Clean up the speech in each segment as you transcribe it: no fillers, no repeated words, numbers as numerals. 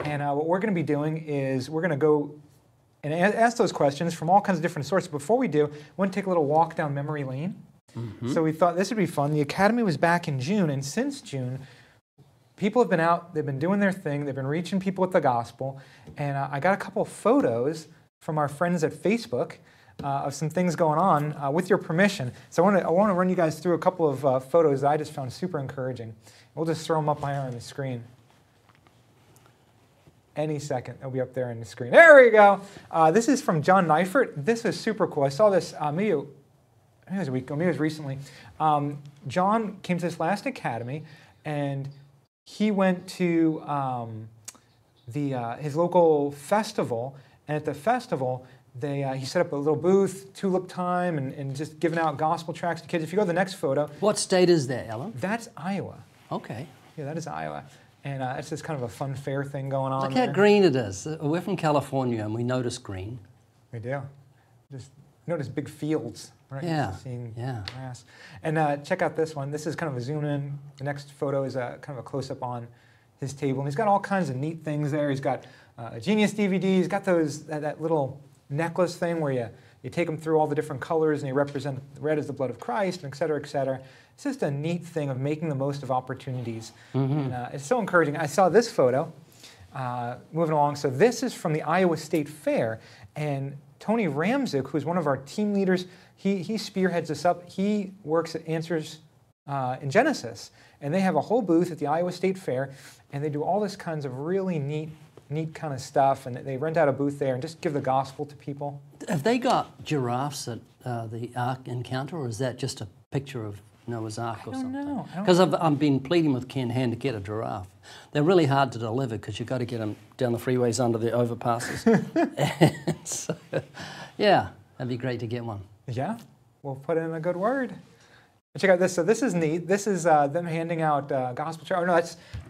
And what we're going to be doing is we're going to go and ask those questions from all kinds of different sources. Before we do, I want to take a little walk down memory lane. So we thought this would be fun. The Academy was back in June, and since June, people have been out, they've been doing their thing, they've been reaching people with the gospel, and I got a couple of photos from our friends at Facebook of some things going on with your permission. So I want to run you guys through a couple of photos that I just found super encouraging. We'll just throw them up higher on the screen. Any second, they'll be up there on the screen. There we go. This is from John Neifert. This is super cool. I saw this maybe it was a week ago, maybe it was recently. John came to this last Academy, and he went to his local festival, and at the festival, he set up a little booth, tulip time, and just giving out gospel tracts to kids. If you go to the next photo. What state is that, Alan? That's Iowa. Okay. Yeah, that is Iowa. And it's just kind of a fun fair thing going on. Look how green it is. We're from California, and we notice green. We do. Just notice big fields, right? Yeah. Seeing yeah. grass. And check out this one. This is kind of a zoom in. The next photo is kind of a close-up on his table. And he's got all kinds of neat things there. He's got a Genius DVD. He's got that little necklace thing where you take them through all the different colors and you represent red as the blood of Christ, and et cetera, et cetera. It's just a neat thing of making the most of opportunities. And it's so encouraging. I saw this photo moving along. So this is from the Iowa State Fair. And Tony Ramzik, who's one of our team leaders, he spearheads this up. He works at Answers in Genesis. And they have a whole booth at the Iowa State Fair. And they do all this kinds of really neat kind of stuff. And they rent out a booth there and just give the gospel to people. Have they got giraffes at the Ark Encounter, or is that just a picture of Noah's Ark or something? I don't know. Because I've been pleading with Ken Hand to get a giraffe. They're really hard to deliver because you've got to get them down the freeways under the overpasses. And so, yeah, that'd be great to get one. Yeah, we'll put in a good word. But check out this. So this is neat. This is them handing out gospel tracts. Oh no,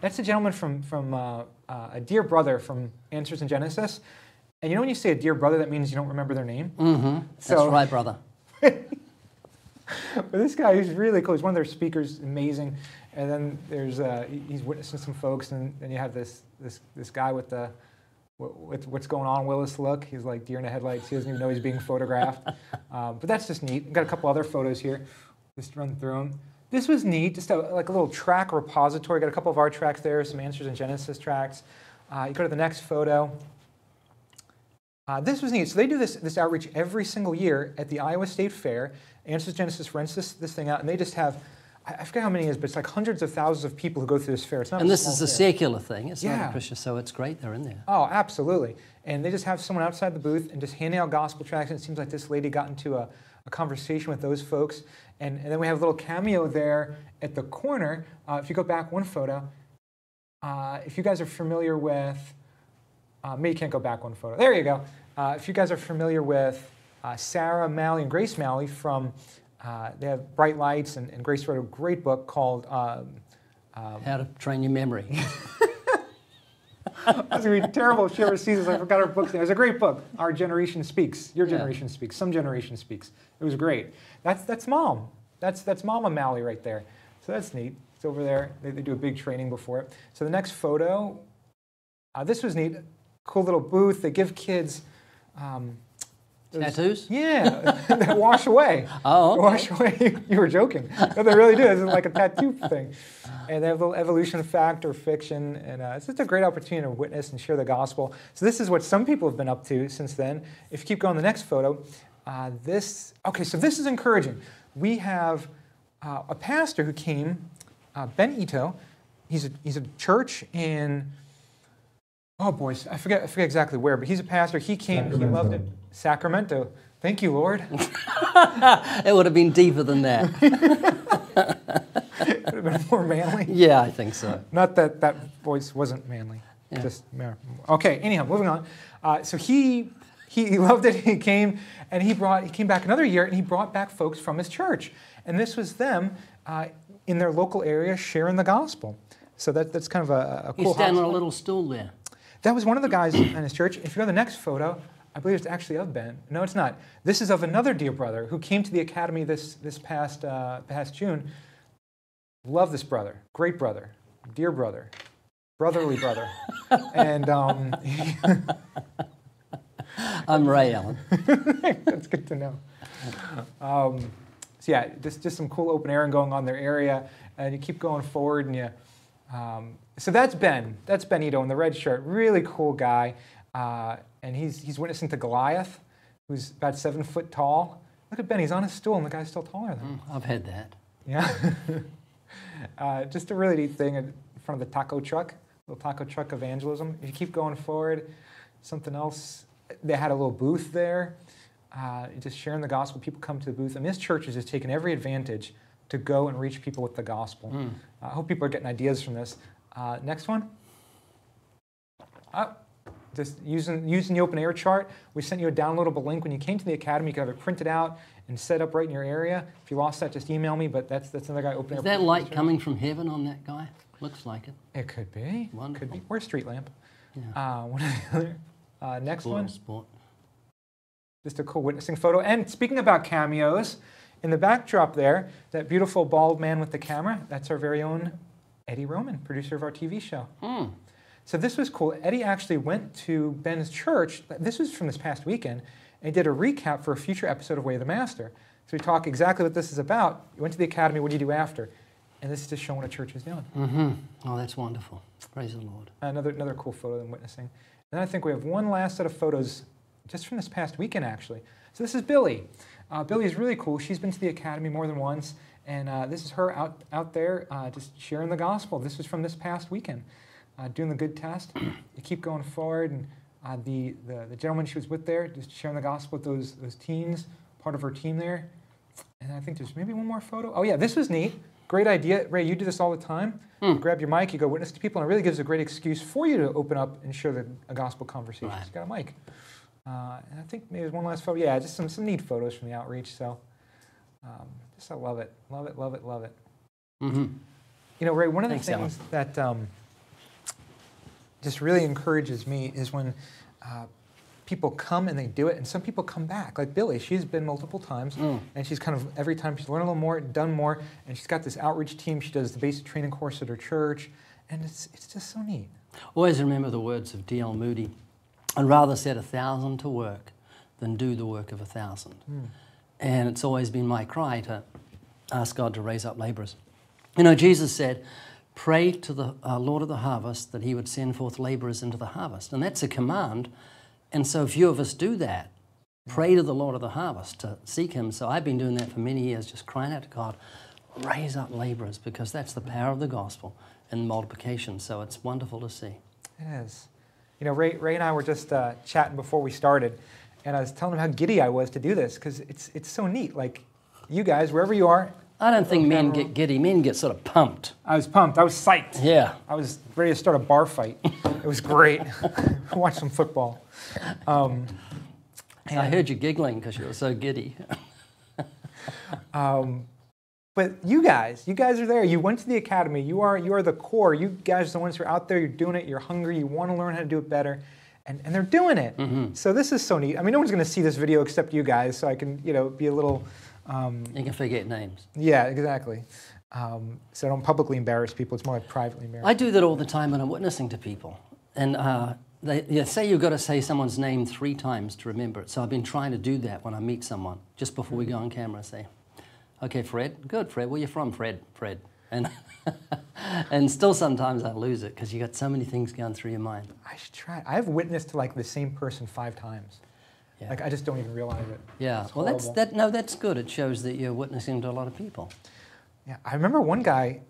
that's a gentleman from a dear brother from Answers in Genesis. And you know when you say a dear brother, that means you don't remember their name? That's right, brother. But this guy, he's really cool. He's one of their speakers, amazing. And then there's he's witnessing some folks, and then you have this guy with what's going on. Willis, look, he's like deer in the headlights. He doesn't even know he's being photographed. But that's just neat. We've got a couple other photos here. Just run through them. This was neat. Just like a little track repository. Got a couple of our tracks there. Some Answers in Genesis tracks. You go to the next photo. This was neat. So they do this outreach every single year at the Iowa State Fair. Answers Genesis rents this thing out, and they just have, I forget how many it is, but it's like hundreds of thousands of people who go through this fair. It's not and this small is a fair. secular thing. It's not a Christian, so it's great they're in there. Oh, absolutely. And they just have someone outside the booth and just handing out gospel tracts, and it seems like this lady got into a conversation with those folks. And then we have a little cameo there at the corner. If you go back one photo, if you guys are familiar with, maybe you can't go back one photo. There you go. If you guys are familiar with Sarah Malley and Grace Malley from, they have Bright Lights, and Grace wrote a great book called How to Train Your Memory. That's going to be terrible if she ever sees this. I forgot her book's name. It was a great book. Our Generation Speaks. Your Generation Speaks. Some Generation Speaks. It was great. That's Mom. That's Mama Malley right there. So that's neat. It's over there. They do a big training before it. So the next photo, this was neat. Cool little booth. They give kids tattoos? Yeah, that wash away. Oh, okay. Wash away. You were joking. No, they really do. It's like a tattoo thing. And they have a little evolution of fact or fiction. And it's just a great opportunity to witness and share the gospel. So this is what some people have been up to since then. If you keep going to the next photo, okay, so this is encouraging. We have a pastor who came, Ben Ito. He's a church in, oh boys, I forget exactly where, but he's a pastor. He came, he loved it. Sacramento. Thank you, Lord. It would have been deeper than that. It would have been more manly. Yeah, I think so. Not that voice wasn't manly. Yeah. Just okay. Anyhow, moving on. So he loved it. He came and he came back another year, and he brought back folks from his church, and this was them in their local area sharing the gospel. So that's kind of a cool. He's standing on a little stool there. That was one of the guys in his church. If you go to the next photo, I believe it's actually of Ben. No, it's not. This is of another dear brother who came to the academy this past June. Love this brother. Great brother. Dear brother. brotherly brother. And I'm Ray Allen. that's good to know. So yeah, just some cool open air going on in their area, and you keep going forward, and you. So that's Ben. That's Benito in the red shirt. Really cool guy, and he's witnessing to Goliath, who's about 7 foot tall. Look at Ben. He's on a stool, and the guy's still taller than him. I've had that. Yeah. Just a really neat thing in front of the taco truck, little taco truck evangelism. If you keep going forward, something else. They had a little booth there, just sharing the gospel. People come to the booth, and this church has just taken every advantage to go and reach people with the gospel. I hope people are getting ideas from this. Next one. Just using the open air chart. We sent you a downloadable link when you came to the academy. You could have it printed out and set up right in your area. If you lost that, just email me. But that's another guy open air. Is that light coming from heaven on that guy? Looks like it. It could be. Wonderful. Could be. Or a street lamp. Yeah. One or the other. Next one. Sport. Just a cool witnessing photo. And speaking about cameos, in the backdrop there, that beautiful bald man with the camera, that's our very own Eddie Roman, producer of our TV show. So this was cool. Eddie actually went to Ben's church. This was from this past weekend, and he did a recap for a future episode of Way of the Master. So we talk exactly what this is about. You went to the academy. What do you do after? And this is just showing what a church is doing. Oh, that's wonderful. Praise the Lord. Another cool photo than witnessing. And then I think we have one last set of photos just from this past weekend, actually. So this is Billy. Billy is really cool. She's been to the academy more than once, and this is her out there just sharing the gospel. This was from this past weekend, doing the good test. You keep going forward, and the gentleman she was with there, just sharing the gospel with those teens, part of her team there. And I think there's maybe one more photo. Oh yeah, this was neat. Great idea. Ray, you do this all the time. You grab your mic, you go witness to people, and it really gives a great excuse for you to open up and share a gospel conversation. Right. She's got a mic. And I think maybe there's one last photo. Yeah, just some neat photos from the outreach. So just I love it. Love it, love it, love it. You know, Ray, one of the things that just really encourages me is when people come and they do it, and some people come back. Like Billy, she's been multiple times, and she's kind of, every time she's learned a little more, done more, and she's got this outreach team. She does the basic training course at her church, and it's just so neat. Always remember the words of D.L. Moody. I'd rather set 1,000 to work than do the work of 1,000. And it's always been my cry to ask God to raise up laborers. You know, Jesus said, pray to the Lord of the harvest that he would send forth laborers into the harvest. And that's a command. And so few of us do that. Pray to the Lord of the harvest to seek him. So I've been doing that for many years, just crying out to God, raise up laborers, because that's the power of the gospel and multiplication. So it's wonderful to see. It is. You know, Ray and I were just chatting before we started, and I was telling him how giddy I was to do this, because it's so neat. Like, you guys, wherever you are. I don't think men get giddy. Men get sort of pumped. I was pumped. I was psyched. Yeah. I was ready to start a bar fight. It was great. Watch some football. I heard you giggling because you were so giddy. But you guys are there. You went to the academy. You are the core. You guys are the ones who are out there. You're doing it. You're hungry. You want to learn how to do it better. And they're doing it. So this is so neat. I mean, no one's going to see this video except you guys, so I can, be a little... you can forget names. Yeah, exactly. So I don't publicly embarrass people. It's more like privately embarrass. I do that all the time when I'm witnessing to people. And they say you've got to say someone's name 3 times to remember it. So I've been trying to do that when I meet someone, just before we go on camera. Say, okay, Fred. Good, Fred. Where you from, Fred? Fred. And and still sometimes I lose it because you got so many things going through your mind. I should try. I've witnessed to like the same person 5 times. Yeah. Like I just don't even realize it. Yeah. It's Well, horrible. that's good. It shows that you're witnessing to a lot of people. Yeah, I remember one guy.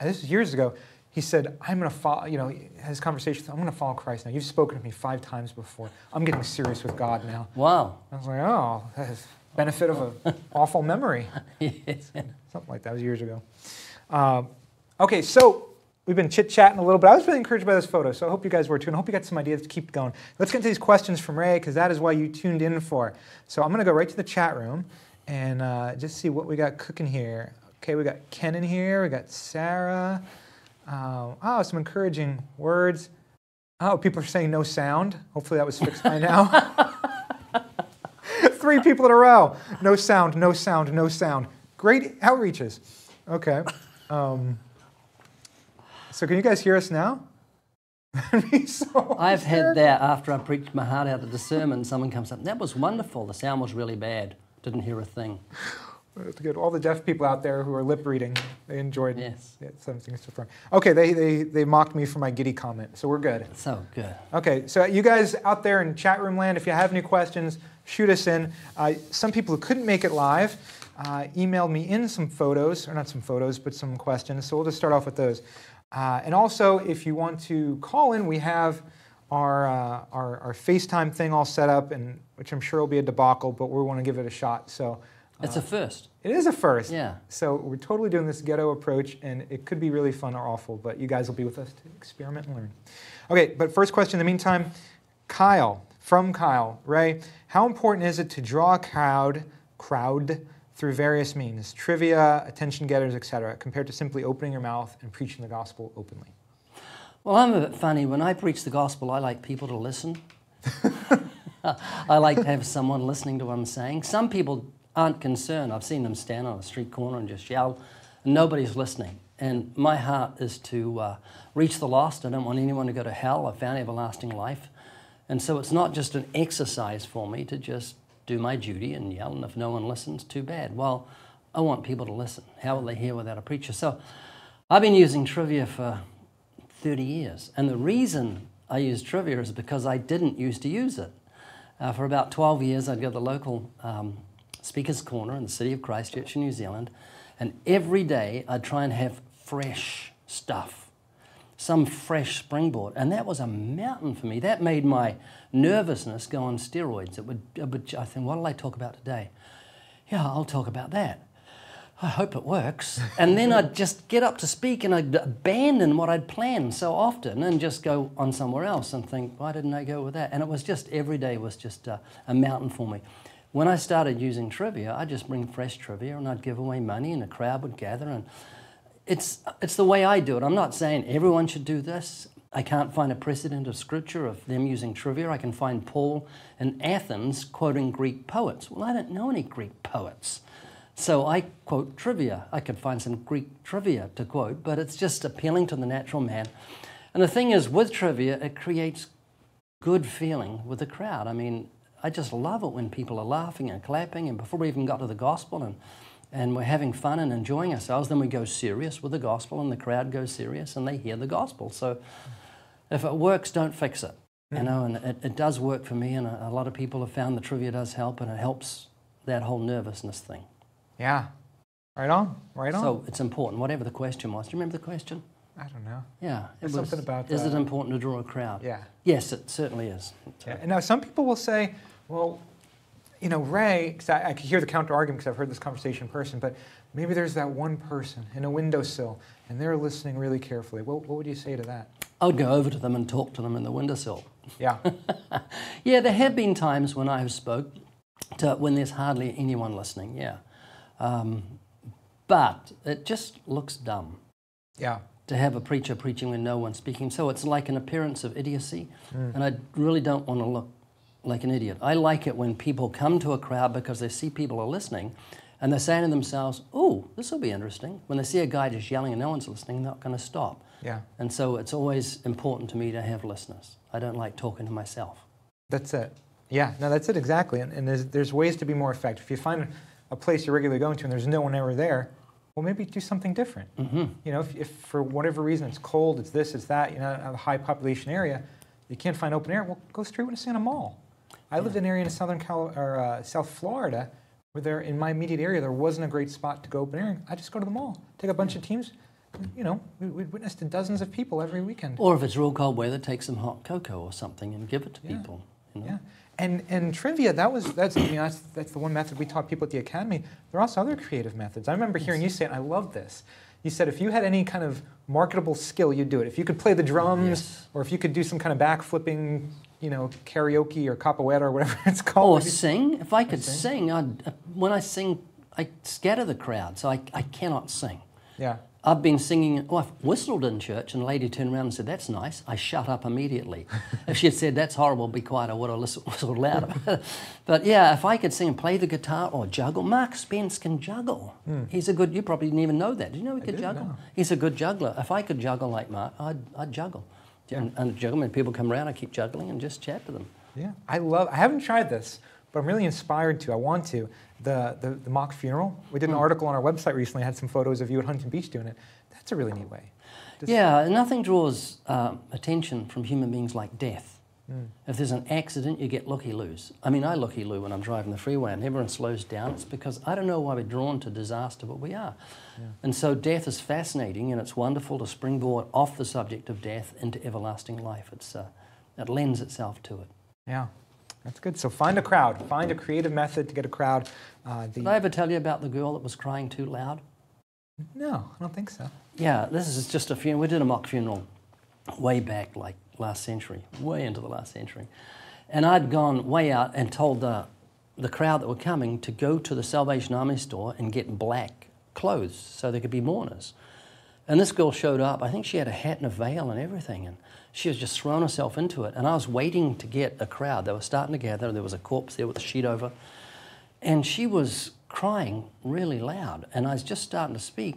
This was years ago. He said, "I'm going to follow." His conversation. I'm going to follow Christ now. You've spoken to me 5 times before. I'm getting serious with God now. Wow. I was like, oh, that's benefit of an awful memory. Yes. Something like that. It was years ago. Okay, so we've been chit-chatting a little bit. I was really encouraged by those photos, so I hope you guys were too, and I hope you got some ideas to keep going. Let's get into these questions from Ray, because that is why you tuned in for. So I'm going to go right to the chat room and just see what we got cooking here. Okay, we got Ken in here. We got Sarah. Oh, some encouraging words. Oh, people are saying no sound. Hopefully that was fixed by now. 3 people in a row. No sound, no sound, no sound. Great outreaches. Okay. So can you guys hear us now? That'd be so I've had hysterical. that after I preached my heart out at the sermon. Someone comes up, that was wonderful. The sound was really bad. Didn't hear a thing. To get all the deaf people out there who are lip reading, they enjoyed Yes. some things to throw. Okay, they mocked me for my giddy comment, so we're good. So good. Okay, so you guys out there in chat room land, if you have any questions, shoot us in. Some people who couldn't make it live emailed me in some photos, or not some photos, but some questions. So we'll just start off with those. And also, if you want to call in, we have our FaceTime thing all set up, and which I'm sure will be a debacle, but we want to give it a shot. So It's a first. it is a first. Yeah. So we're totally doing this ghetto approach, and it could be really fun or awful, but you guys will be with us to experiment and learn. Okay, but first question in the meantime, Kyle, from Kyle. Ray, how important is it to draw a crowd through various means, trivia, attention getters, etc., compared to simply opening your mouth and preaching the gospel openly? Well, I'm a bit funny. When I preach the gospel, I like people to listen. I like to have someone listening to what I'm saying. Some people aren't concerned. I've seen them stand on a street corner and just yell, and nobody's listening. And my heart is to reach the lost. I don't want anyone to go to hell. I've found everlasting life. And so it's not just an exercise for me to just do my duty and yell, and if no one listens, too bad. Well, I want people to listen. How will they hear without a preacher? So I've been using trivia for 30 years. And the reason I use trivia is because I didn't used to use it. For about 12 years, I'd go to the local Speaker's Corner in the city of Christchurch in New Zealand, and every day I'd try and have fresh stuff, some fresh springboard, and that was a mountain for me. That made my nervousness go on steroids. I think, what will I talk about today? Yeah, I'll talk about that. I hope it works. And then I'd just get up to speak and I'd abandon what I'd planned so often and just go on somewhere else and think, why didn't I go with that? And it was just, every day was just a mountain for me. When I started using trivia, I'd just bring fresh trivia and I'd give away money and a crowd would gather. And it's the way I do it. I'm not saying everyone should do this. I can't find a precedent of scripture of them using trivia. I can find Paul in Athens quoting Greek poets. Well, I don't know any Greek poets. So I quote trivia. I could find some Greek trivia to quote, but it's just appealing to the natural man. And the thing is, with trivia, it creates good feeling with the crowd. I mean, I just love it when people are laughing and clapping, and before we even got to the gospel, and we're having fun and enjoying ourselves, then we go serious with the gospel, and the crowd goes serious, and they hear the gospel. So if it works, don't fix it. You know, and it does work for me, and a lot of people have found the trivia does help, and it helps that whole nervousness thing. Yeah. Right on. Right on. So it's important, whatever the question was. Do you remember the question? I don't know. Yeah. There's something about is it important to draw a crowd? Yeah. Yes, it certainly is. Yeah. And now some people will say, well, you know, Ray, because I could hear the counter argument because I've heard this conversation in person, but maybe there's that one person in a windowsill and they're listening really carefully. What would you say to that? I would go over to them and talk to them in the windowsill. Yeah. Yeah, there have been times when I have spoke to when there's hardly anyone listening, yeah. But it just looks dumb. Yeah. To have a preacher preaching when no one's speaking. So it's like an appearance of idiocy, and I really don't want to look like an idiot. I like it when people come to a crowd because they see people are listening, and they're saying to themselves, oh, this will be interesting. When they see a guy just yelling and no one's listening, they're not going to stop. Yeah. And so it's always important to me to have listeners. I don't like talking to myself. That's it. Yeah, no, that's it exactly. And there's ways to be more effective. If you find a place you're regularly going to and there's no one ever there, well, maybe do something different. Mm-hmm. You know, if for whatever reason it's cold, it's this, it's that, you're not in a high population area, you can't find open air, well, go straight to Santa Mall. I lived in an area in South Florida where there, in my immediate area, there wasn't a great spot to go open air. I just go to the mall, take a bunch of teams. You know, we'd witness to dozens of people every weekend. Or if it's real cold weather, take some hot cocoa or something and give it to people. You know? Yeah. And trivia, that's the one method we taught people at the academy. There are also other creative methods. I remember hearing you say it, and I love this. You said if you had any kind of marketable skill, you'd do it. If you could play the drums, Yes. or if you could do some kind of backflipping, you know, karaoke or capoeira or whatever it's called. Or sing. If I could sing, when I sing, I scatter the crowd, so I cannot sing. Yeah. I've been singing, I've whistled in church, and a lady turned around and said, that's nice. I shut up immediately. If she had said, that's horrible, be quiet, I would have whistled louder. But yeah, if I could sing and play the guitar or juggle, Mark Spence can juggle. He's a good, you probably didn't even know that. Did you know he could juggle? No. He's a good juggler. If I could juggle like Mark, I'd juggle. And juggle. When people come around, I keep juggling and just chat to them. Yeah, I haven't tried this, but I'm really inspired to. I want to. The mock funeral. We did an article on our website recently, had some photos of you at Huntington Beach doing it. That's a really neat way. Yeah, nothing draws attention from human beings like death. If there's an accident, you get looky-loos. I mean, I looky-loo when I'm driving the freeway and everyone slows down. It's because I don't know why we're drawn to disaster, but we are. Yeah. And so death is fascinating, and it's wonderful to springboard off the subject of death into everlasting life. It lends itself to it. Yeah, that's good. So find a crowd. Find a creative method to get a crowd. Did I ever tell you about the girl that was crying too loud? No, I don't think so. Yeah, this is just a funeral. We did a mock funeral way back, like last century, way into the last century. And I'd gone way out and told the crowd that were coming to go to the Salvation Army store and get black clothes so there could be mourners. And this girl showed up. I think she had a hat and a veil and everything. And she was just throwing herself into it. And I was waiting to get a crowd. They were starting to gather. There was a corpse there with a sheet over. And she was crying really loud. And I was just starting to speak.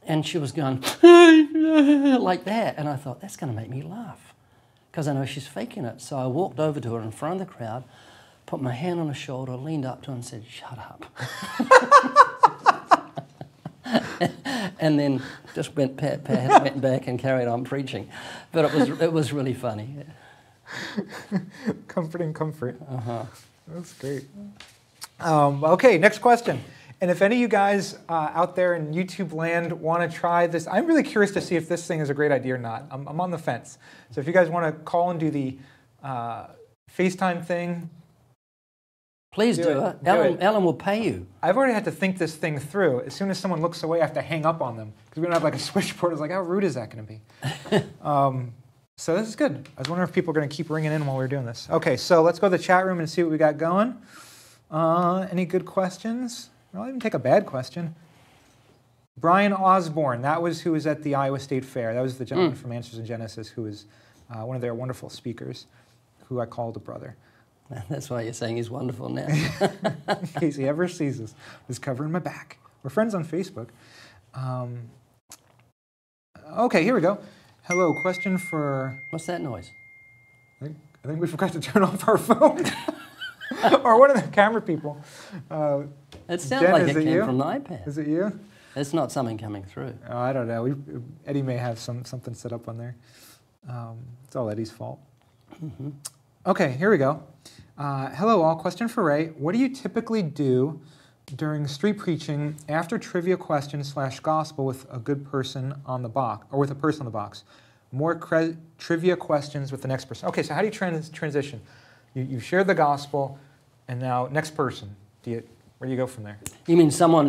And she was going like that. And I thought, that's going to make me laugh, because I know she's faking it. So I walked over to her in front of the crowd, put my hand on her shoulder, leaned up to her and said, "Shut up." And then just went back and carried on preaching. But it was really funny. Comforting comfort. That's great. Okay, next question. And if any of you guys out there in YouTube land want to try this, I'm really curious to see if this thing is a great idea or not. I'm on the fence. So if you guys want to call and do the FaceTime thing, please do it. Ellen will pay you. I've already had to think this thing through. As soon as someone looks away, I have to hang up on them because we don't have like a switchboard. It's like, how rude is that going to be? So this is good. I was wondering if people are going to keep ringing in while we're doing this. Okay, so let's go to the chat room and see what we got going. Any good questions? I'll even take a bad question. Brian Osborne, that was who was at the Iowa State Fair. That was the gentleman from Answers in Genesis who was one of their wonderful speakers, who I called a brother. That's why you're saying he's wonderful now. In case he ever sees us, he's covering my back. We're friends on Facebook. Okay, here we go. Hello, question for... What's that noise? I think we forgot to turn off our phone. Or one of the camera people. It sounds Jen, like it came you? from the iPad. Is it you? It's not something coming through. Oh, I don't know. Eddie may have something set up on there. It's all Eddie's fault. Okay, here we go. Hello all, question for Ray. What do you typically do during street preaching after trivia questions / gospel with a good person on the box, or with a person on the box? More trivia questions with the next person. Okay, so how do you transition? You've shared the gospel, and now next person. Where do you go from there? You mean someone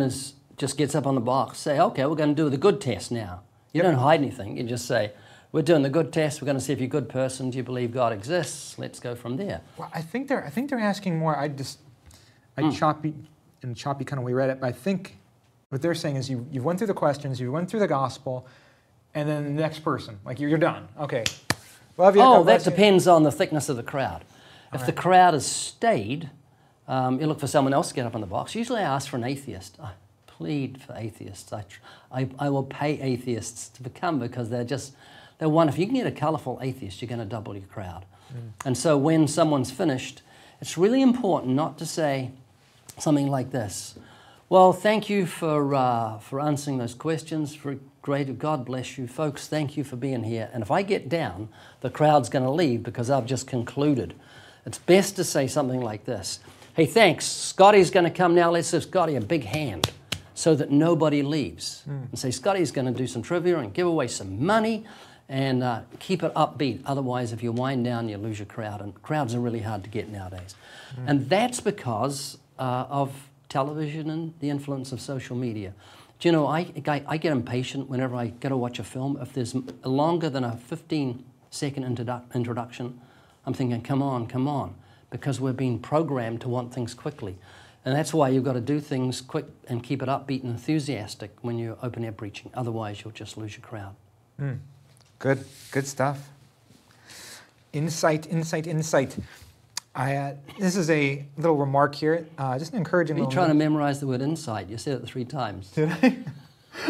just gets up on the box, say, okay, we're going to do the good test now. You don't hide anything. You just say, we're doing the good test. We're going to see if you're a good person. Do you believe God exists? Let's go from there. Well, I think they're asking more. I choppy in a choppy kind of way read it, but I think what they're saying is you went through the questions, you went through the gospel, and then the next person, like you're done. Okay, love you. Oh, that depends on the thickness of the crowd. If the crowd has stayed, you look for someone else to get up on the box. Usually I ask for an atheist. I plead for atheists. I will pay atheists to come because they're wonderful. If you can get a colourful atheist, you're going to double your crowd. And so when someone's finished, it's really important not to say something like this. Well, thank you for answering those questions. Great, God bless you. Folks, thank you for being here. And if I get down, the crowd's going to leave because I've just concluded. It's best to say something like this. Hey, thanks. Scotty's going to come now. Let's give Scotty a big hand so that nobody leaves. And say, Scotty's going to do some trivia and give away some money and keep it upbeat. Otherwise, if you wind down, you lose your crowd. And crowds are really hard to get nowadays. And that's because of television and the influence of social media. Do you know, I get impatient whenever I go to watch a film. If there's longer than a 15-second introduction, I'm thinking, come on, because we're being programmed to want things quickly. And that's why you've got to do things quick and keep it upbeat and enthusiastic when you're open air preaching. Otherwise, you'll just lose your crowd. Good stuff. Insight. This is a little remark here, just an encouraging Are you little... trying to memorize the word insight? You said it 3 times. Did I?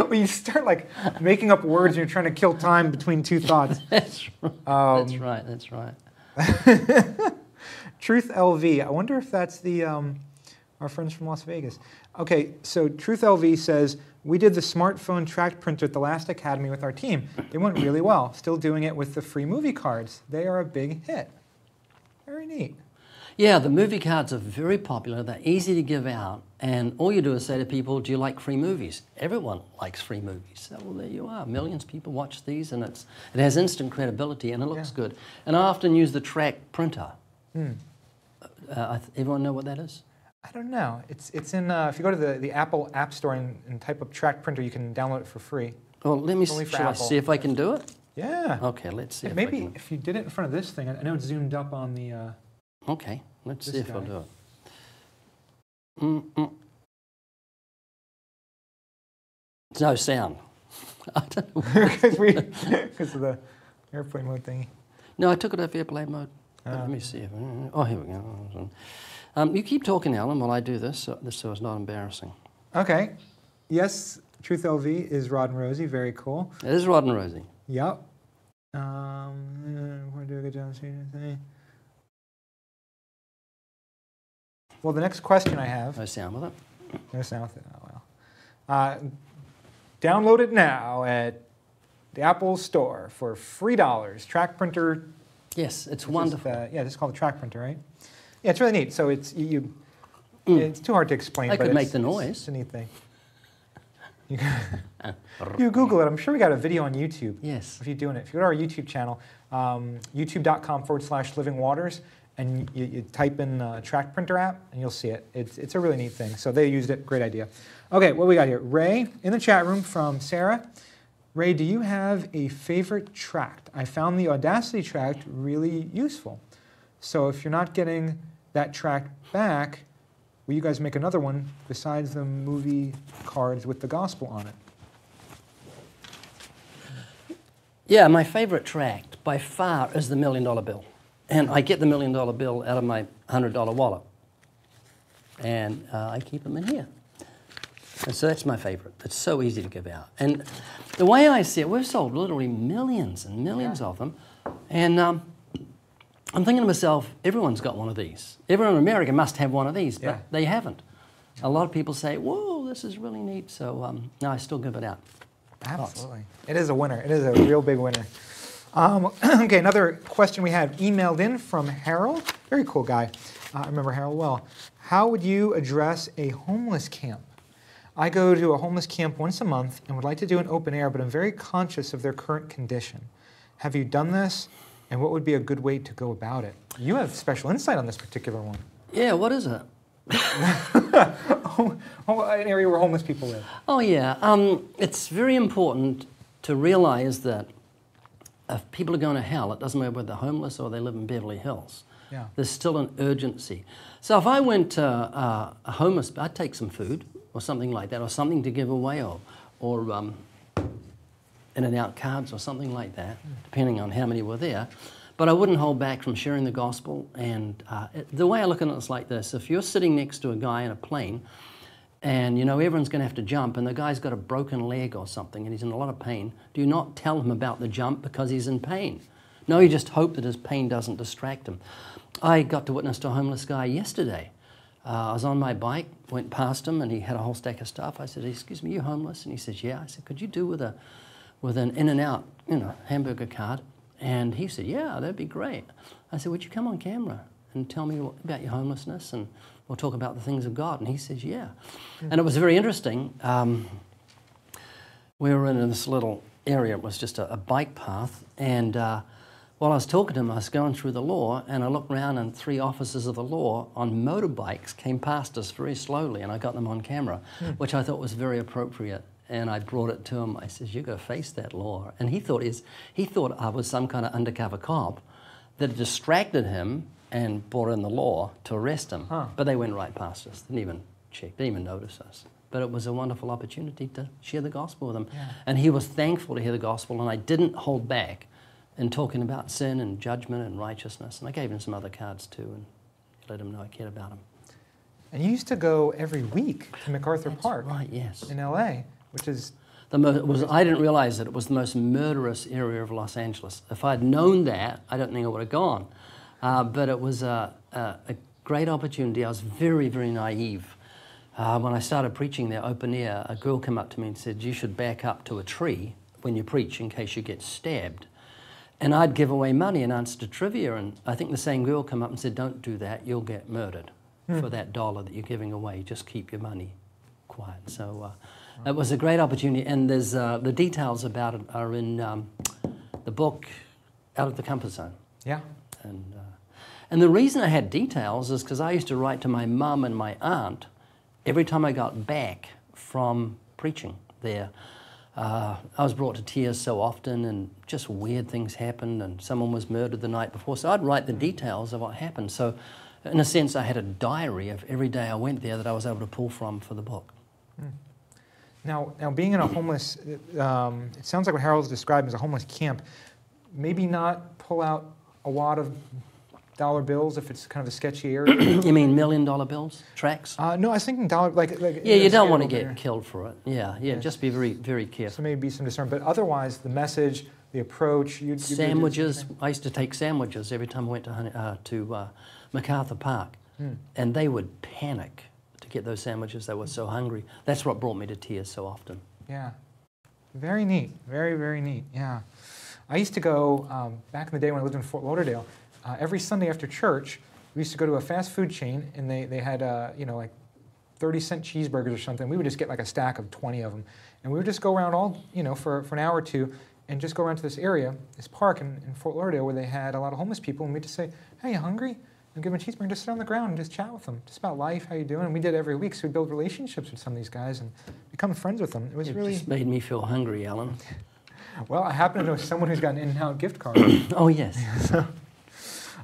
When you start like making up words and you're trying to kill time between two thoughts. That's right. That's right. Truth LV. I wonder if that's the our friends from Las Vegas. Okay, so Truth LV says, we did the smartphone track printer at the last Academy with our team. They went really well. Still doing it with the free movie cards. They are a big hit. Very neat. Yeah, the movie cards are very popular. They're easy to give out. And all you do is say to people, do you like free movies? Everyone likes free movies. So, well, there you are. Millions of people watch these, and it has instant credibility, and it looks good. And I often use the track printer. Everyone know what that is? I don't know. It's in, if you go to the Apple App Store and type up track printer, you can download it for free. Well, shall I see if I can do it? Yeah. Okay, let's see. Maybe if you did it in front of this thing, I know it's zoomed up on the. Okay, let's see if I'll do it. It's no sound. I don't know. Because of the airplane mode thingy. No, I took it off airplane mode. Let me see. Oh, here we go. You keep talking, Alan, while I do this, so it's not embarrassing. Okay. Yes, Truth LV is Rod and Rosie. Very cool. It is Rod and Rosie. Yep. We're doing a good job seeing anything. Well, the next question I have. No sound with it. No sound with it. Oh, well. Download it now at the Apple Store for $3. Track printer. Yes, it's wonderful. Yeah, this is called the track printer, right? Yeah, it's really neat. So it's it's too hard to explain. I could make the noise. It's a neat thing. You Google it. I'm sure we got a video on YouTube. Yes. If you're doing it. If you go to our YouTube channel, youtube.com/Living Waters, and you type in track printer app, and you'll see it. It's a really neat thing. So they used it. Great idea. Okay, what we got here? Ray in the chat room from Sarah. Ray, do you have a favorite tract? I found the Audacity tract really useful. So if you're not getting that tract back, will you guys make another one besides the movie cards with the gospel on it? Yeah, my favorite tract by far is the $1 Million Bill. And I get the $1 Million Bill out of my $100 wallet. And I keep them in here. And so that's my favorite. It's so easy to give out. And the way I see it, we've sold literally millions and millions of them. And I'm thinking to myself, everyone's got one of these. Everyone in America must have one of these, but they haven't. A lot of people say, whoa, this is really neat. So no, I still give it out. Absolutely. It is a winner. It is a real big winner. Okay, another question we had emailed in from Harold. Very cool guy. I remember Harold well. How would you address a homeless camp? I go to a homeless camp once a month and would like to do an open air, but I'm very conscious of their current condition. Have you done this? And what would be a good way to go about it? You have special insight on this particular one. Yeah, what is it? An area where homeless people live. Oh, yeah. It's very important to realize that if people are going to hell, it doesn't matter whether they're homeless or they live in Beverly Hills. Yeah. There's still an urgency. So if I went to a homeless, I'd take some food or something like that, or something to give away, or in-and-out cards or something like that, depending on how many were there. But I wouldn't hold back from sharing the gospel. And the way I look at it is like this. If you're sitting next to a guy in a plane, and you know everyone's going to have to jump, and the guy's got a broken leg or something, and he's in a lot of pain, do you not tell him about the jump because he's in pain? No, you just hope that his pain doesn't distract him. I got to witness to a homeless guy yesterday. I was on my bike, went past him, and he had a whole stack of stuff. I said, excuse me, you homeless? And he says, yeah. I said, could you do with an in-and-out, hamburger card? And he said, yeah, that'd be great. I said, would you come on camera and tell me about your homelessness, and we'll talk about the things of God? And he says, yeah. And it was very interesting. We were in this little area. It was just a bike path. And while I was talking to him, I was going through the law, and I looked around, and 3 officers of the law on motorbikes came past us very slowly, and I got them on camera, which I thought was very appropriate. And I brought it to him. I said, "You've got to face that law." And he thought I was some kind of undercover cop that distracted him and brought in the law to arrest him. But they went right past us. Didn't even check. Didn't even notice us. But it was a wonderful opportunity to share the gospel with him. Yeah. And he was thankful to hear the gospel. And I didn't hold back in talking about sin and judgment and righteousness. And I gave him some other cards too, and let him know I cared about him. And you used to go every week to MacArthur Park. Right, yes. In LA, which is I didn't realize that it was the most murderous area of Los Angeles. If I'd known that, I don't think I would have gone. But it was a great opportunity. I was very, very naive. When I started preaching there open air, a girl came up to me and said, "You should back up to a tree when you preach in case you get stabbed." And I'd give away money in answer to trivia, and I think the same girl came up and said, "Don't do that, you'll get murdered for that $1 that you're giving away. Just keep your money quiet." So it was a great opportunity, and there's the details about it are in the book, Out of the Comfort Zone. Yeah. And the reason I had details is because I used to write to my mum and my aunt every time I got back from preaching there. I was brought to tears so often, and just weird things happened, and someone was murdered the night before. So I'd write the details of what happened. So in a sense, I had a diary of every day I went there that I was able to pull from for the book. Now being in a homeless, it sounds like what Harold's describing as a homeless camp, maybe not pull out a wad of dollar bills if it's kind of a sketchy area. You mean $1 million bills, tracts? No, I was thinking dollar, like yeah, you don't want to get killed for it. Yeah, just be very, very careful. So maybe some discernment, but otherwise the message, the approach, you'd sandwiches. I used to take sandwiches every time I went to MacArthur Park, and they would panic to get those sandwiches. They were so hungry. That's what brought me to tears so often. Yeah, very neat, very, very neat. Yeah, I used to go back in the day when I lived in Fort Lauderdale. Every Sunday after church, we used to go to a fast food chain, and they had like 30-cent cheeseburgers or something. We would just get like a stack of 20 of them, and we would just go around all for an hour or two, and just go around to this area, this park in Fort Lauderdale, where they had a lot of homeless people, and we'd just say, "Hey, you hungry?" And give them a cheeseburger, and just sit on the ground and just chat with them, just about life, how you doing. And we did it every week, so we'd build relationships with some of these guys and become friends with them. It was It really just made me feel hungry, Alan. Well, I happen to know someone who's got an in-and-out gift card. Oh yes.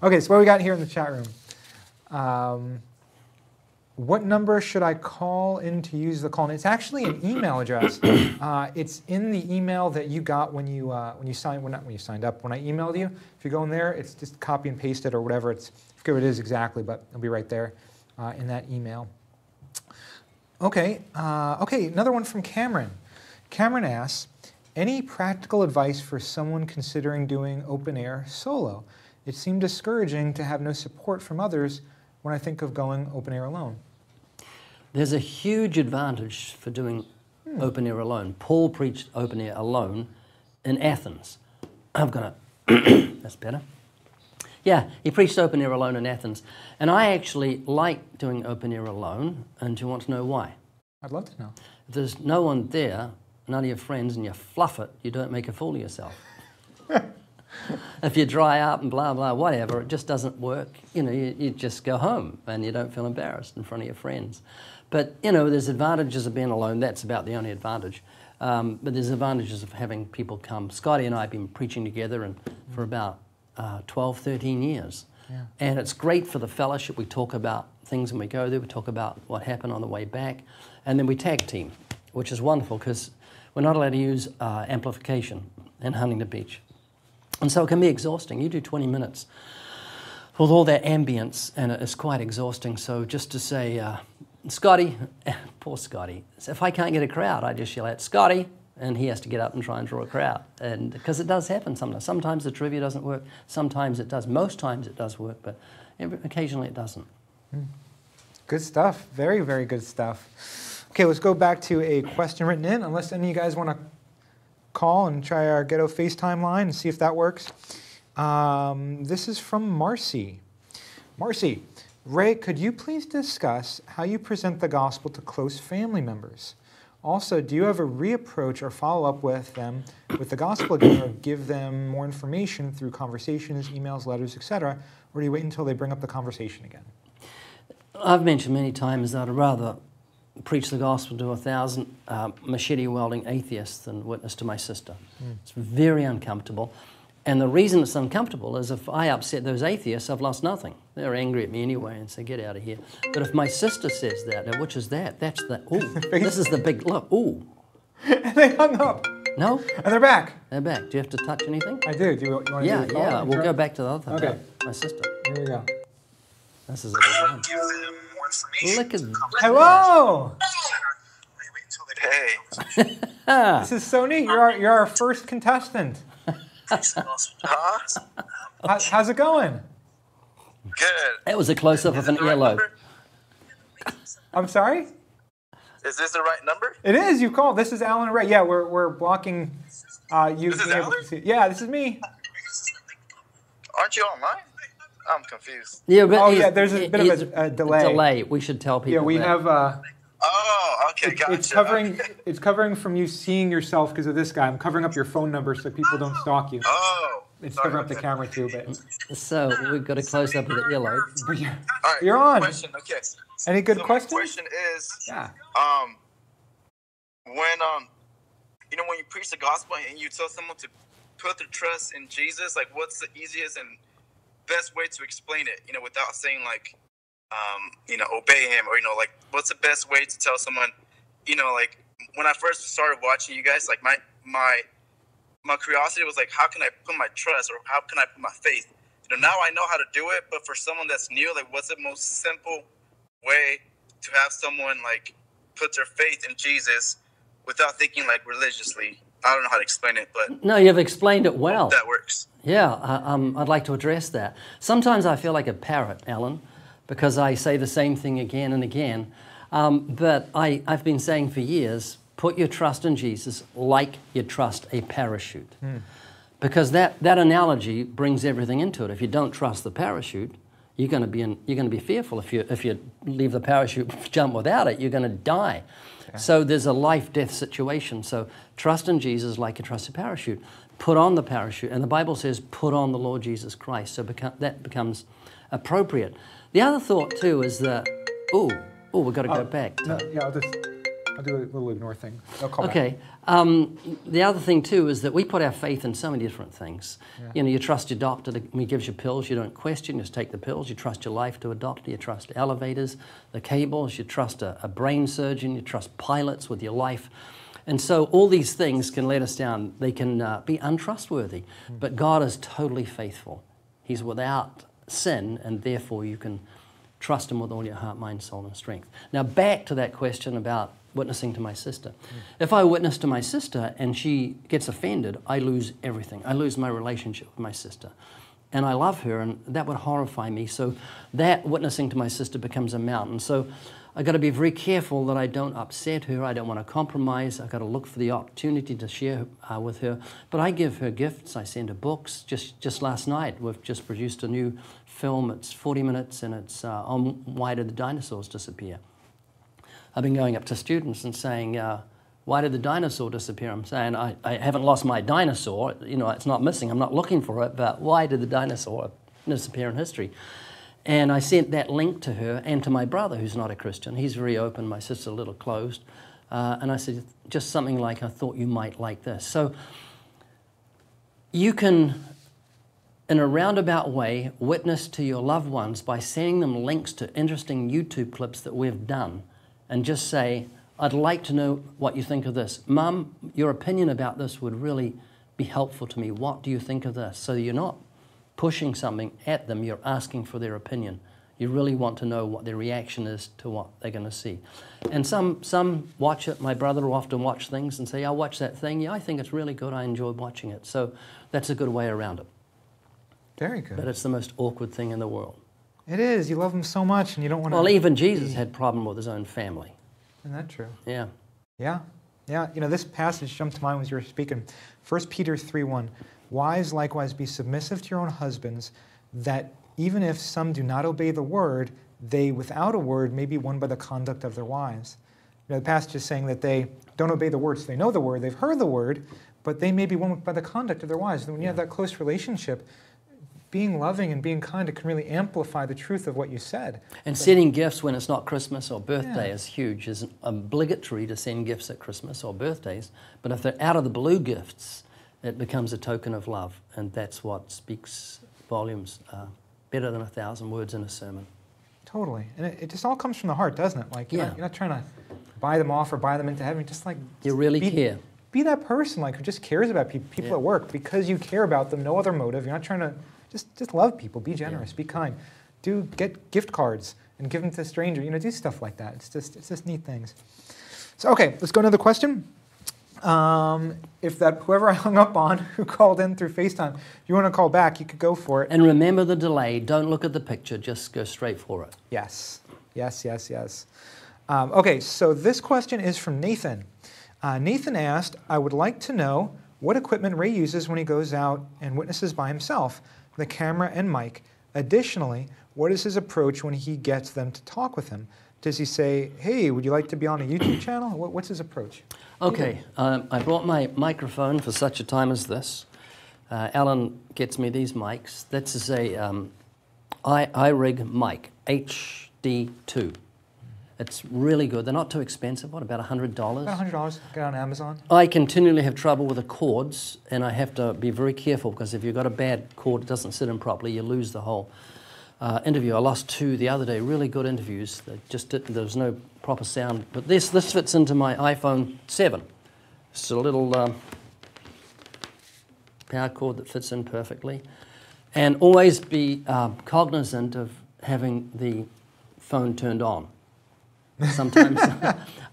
Okay, so what we got here in the chat room? What number should I call in to use the call? And it's actually an email address. It's in the email that you got when you signed. Well, not when you signed up. When I emailed you, if you go in there, it's just copy and paste it or whatever. I forget what it is exactly, but it'll be right there in that email. Okay. Okay. Another one from Cameron. Cameron asks, any practical advice for someone considering doing open air solo? It seemed discouraging to have no support from others when I think of going open air alone. There's a huge advantage for doing open air alone. Paul preached open air alone in Athens. I've got a... That's better. Yeah, he preached open air alone in Athens. And I actually like doing open air alone. And do you want to know why? I'd love to know. If there's no one there, none of your friends, and you fluff it, you don't make a fool of yourself. If you dry up and blah, blah, whatever, it just doesn't work. You just go home and you don't feel embarrassed in front of your friends. But, there's advantages of being alone. That's about the only advantage. But there's advantages of having people come. Scotty and I have been preaching together for about 12, 13 years. Yeah. And it's great for the fellowship. We talk about things when we go there. We talk about what happened on the way back. And then we tag team, which is wonderful because we're not allowed to use amplification in Huntington Beach. And so it can be exhausting. You do 20 minutes with all that ambience, and it's quite exhausting. So just to say, Scotty, poor Scotty, if I can't get a crowd, I just yell out, "Scotty," and he has to get up and try and draw a crowd. And because it does happen sometimes. Sometimes the trivia doesn't work. Sometimes it does. Most times it does work, but occasionally it doesn't. Good stuff. Very, very good stuff. Okay, let's go back to a question written in, unless any of you guys want to call and try our Ghetto FaceTime line and see if that works. This is from Marcy. Marcy, Ray, could you please discuss how you present the gospel to close family members? Also, do you ever reapproach or follow up with them with the gospel again, or give them more information through conversations, emails, letters, etc., or do you wait until they bring up the conversation again? I've mentioned many times that I'd rather preach the gospel to 1,000 machete-wielding atheists than witness to my sister. It's very uncomfortable. And the reason it's uncomfortable is if I upset those atheists, I've lost nothing. They're angry at me anyway and say, "Get out of here." But if my sister says that, now which is that? That's the, ooh, this is the big, look, ooh. And they hung up. No? And they're back. They're back. Do you have to touch anything? I do. Do you want to Yeah, do the call? yeah. We'll go back to the other Okay. my sister. Here we go. This is a big one. Give them more information. Look at Hello! Hey. This is so neat. You're our first contestant. Huh? How's it going? Good. That was a close-up of an Is this the right earlobe. number? I'm sorry? Is this the right number? It is. You called. This is Alan Ray. Yeah, we're blocking you. This is being able Alan? to see. Yeah, this is me. Aren't you online? I'm confused. Yeah, but Oh, he's- yeah, there's a bit of a delay. Delay. We should tell people. Yeah, we that. have. Oh, okay, gotcha. It's covering. It's covering from you seeing yourself because of this guy. I'm covering up your phone number so people don't stalk you. Oh. It's sorry covering up the about camera too, but So we've got a close-up of the earlobe. but you're, that. All right, you're on. Question, okay. Any good So questions? My question is, Yeah. when when you preach the gospel and you tell someone to put their trust in Jesus, like what's the easiest and best way to explain it, without saying like, obey him, or like what's the best way to tell someone, like when I first started watching you guys, like my curiosity was like, how can I put my trust or how can I put my faith? Now I know how to do it, but for someone that's new, like what's the most simple way to have someone like put their faith in Jesus without thinking like religiously? I don't know how to explain it, but No, you've explained it well. that works. Yeah, I'd like to address that. Sometimes I feel like a parrot, Alan, because I say the same thing again and again. But I've been saying for years, put your trust in Jesus like you trust a parachute. Because that analogy brings everything into it. If you don't trust the parachute, you're going to be fearful. If you leave the parachute, jump without it, you're going to die. Okay. So there's a life-death situation. So trust in Jesus like you trust a parachute. Put on the parachute, and the Bible says, put on the Lord Jesus Christ. So that becomes appropriate. The other thought too is that, we've got to go back. No, yeah, I'll do a little ignore thing. I'll call back. Okay. The other thing too is that we put our faith in so many different things. Yeah. You trust your doctor when he gives you pills, you don't question, just take the pills. You trust your life to a doctor, you trust elevators, the cables, you trust a brain surgeon, you trust pilots with your life. And so all these things can let us down. They can be untrustworthy, but God is totally faithful. He's without sin, and therefore you can trust him with all your heart, mind, soul, and strength. Now back to that question about witnessing to my sister. If I witness to my sister and she gets offended, I lose everything. I lose my relationship with my sister. And I love her, and that would horrify me. So that witnessing to my sister becomes a mountain. So I've got to be very careful that I don't upset her. I don't want to compromise. I've got to look for the opportunity to share with her. But I give her gifts. I send her books. Just last night, we've just produced a new film. It's 40 minutes, and it's on why did the dinosaurs disappear? I've been going up to students and saying, why did the dinosaur disappear? I'm saying, I haven't lost my dinosaur. It's not missing. I'm not looking for it. But why did the dinosaur disappear in history? And I sent that link to her and to my brother, who's not a Christian. He's very open. My sister's a little closed. And I said, just something like, I thought you might like this. So you can, in a roundabout way, witness to your loved ones by sending them links to interesting YouTube clips that we've done. And just say, I'd like to know what you think of this. Mum, your opinion about this would really be helpful to me. What do you think of this? So you're not pushing something at them, you're asking for their opinion. You really want to know what their reaction is to what they're going to see. And some watch it. My brother will often watch things and say, I'll watch that thing. Yeah, I think it's really good. I enjoy watching it. So that's a good way around it. Very good. But it's the most awkward thing in the world. It is. You love him so much, and you don't want to... Well, even Jesus had problem with his own family. Isn't that true? Yeah. Yeah. Yeah. This passage jumped to mind as you were speaking. 1 Peter 3:1. Wives, likewise, be submissive to your own husbands, that even if some do not obey the word, they, without a word, may be won by the conduct of their wives. The passage is saying that they don't obey the word, so they know the word, they've heard the word, but they may be won by the conduct of their wives. And when you have that close relationship, being loving and being kind, it can really amplify the truth of what you said. And sending gifts when it's not Christmas or birthday is huge. It's obligatory to send gifts at Christmas or birthdays. But if they're out of the blue gifts, it becomes a token of love. And that's what speaks volumes, better than 1,000 words in a sermon. Totally. And it just all comes from the heart, doesn't it? Like, you're not trying to buy them off or buy them into heaven. Just like... You really care. Be that person who just cares about people at work because you care about them, no other motive. You're not trying to... Just love people, be generous, be kind. Get gift cards and give them to a stranger. Do stuff like that. It's just neat things. So, okay, let's go to another question. If that whoever I hung up on who called in through FaceTime, if you want to call back, you could go for it. And remember the delay. Don't look at the picture. Just go straight for it. Yes, yes, yes, yes. Okay, so this question is from Nathan. Nathan asked, I would like to know what equipment Ray uses when he goes out and witnesses by himself, the camera and mic. Additionally, what is his approach when he gets them to talk with him? Does he say, hey, would you like to be on a YouTube channel? What's his approach? Okay, I brought my microphone for such a time as this. Alan gets me these mics. This is a iRig mic, HD2. It's really good. They're not too expensive. What, about $100? About $100. Get on Amazon. I continually have trouble with the cords, and I have to be very careful because if you've got a bad cord, it doesn't sit in properly, you lose the whole interview. I lost 2 the other day, really good interviews. They just didn't, there was no proper sound. But this fits into my iPhone 7. It's a little power cord that fits in perfectly. And always be cognizant of having the phone turned on. Sometimes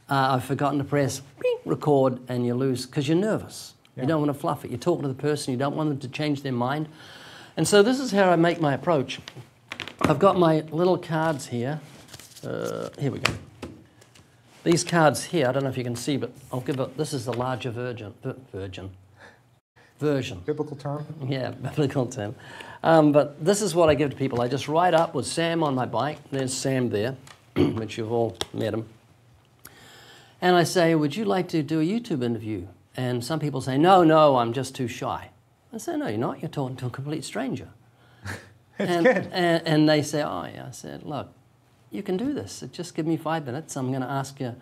I've forgotten to press record and you lose because you're nervous. Yeah. You don't want to fluff it. You're talking to the person. You don't want them to change their mind. And so this is how I make my approach. I've got my little cards here. Here we go. These cards here, I don't know if you can see, but I'll give it, this is the larger version. Biblical term? Yeah, biblical term. But this is what I give to people. I just ride up with Sam on my bike. There's Sam there, which you've all met him. And I say, would you like to do a YouTube interview? And some people say, no, I'm just too shy. I say, no, you're not. You're talking to a complete stranger. Good. And they say, oh, yeah. I said, look, you can do this. Just give me 5 minutes. I'm going to ask you,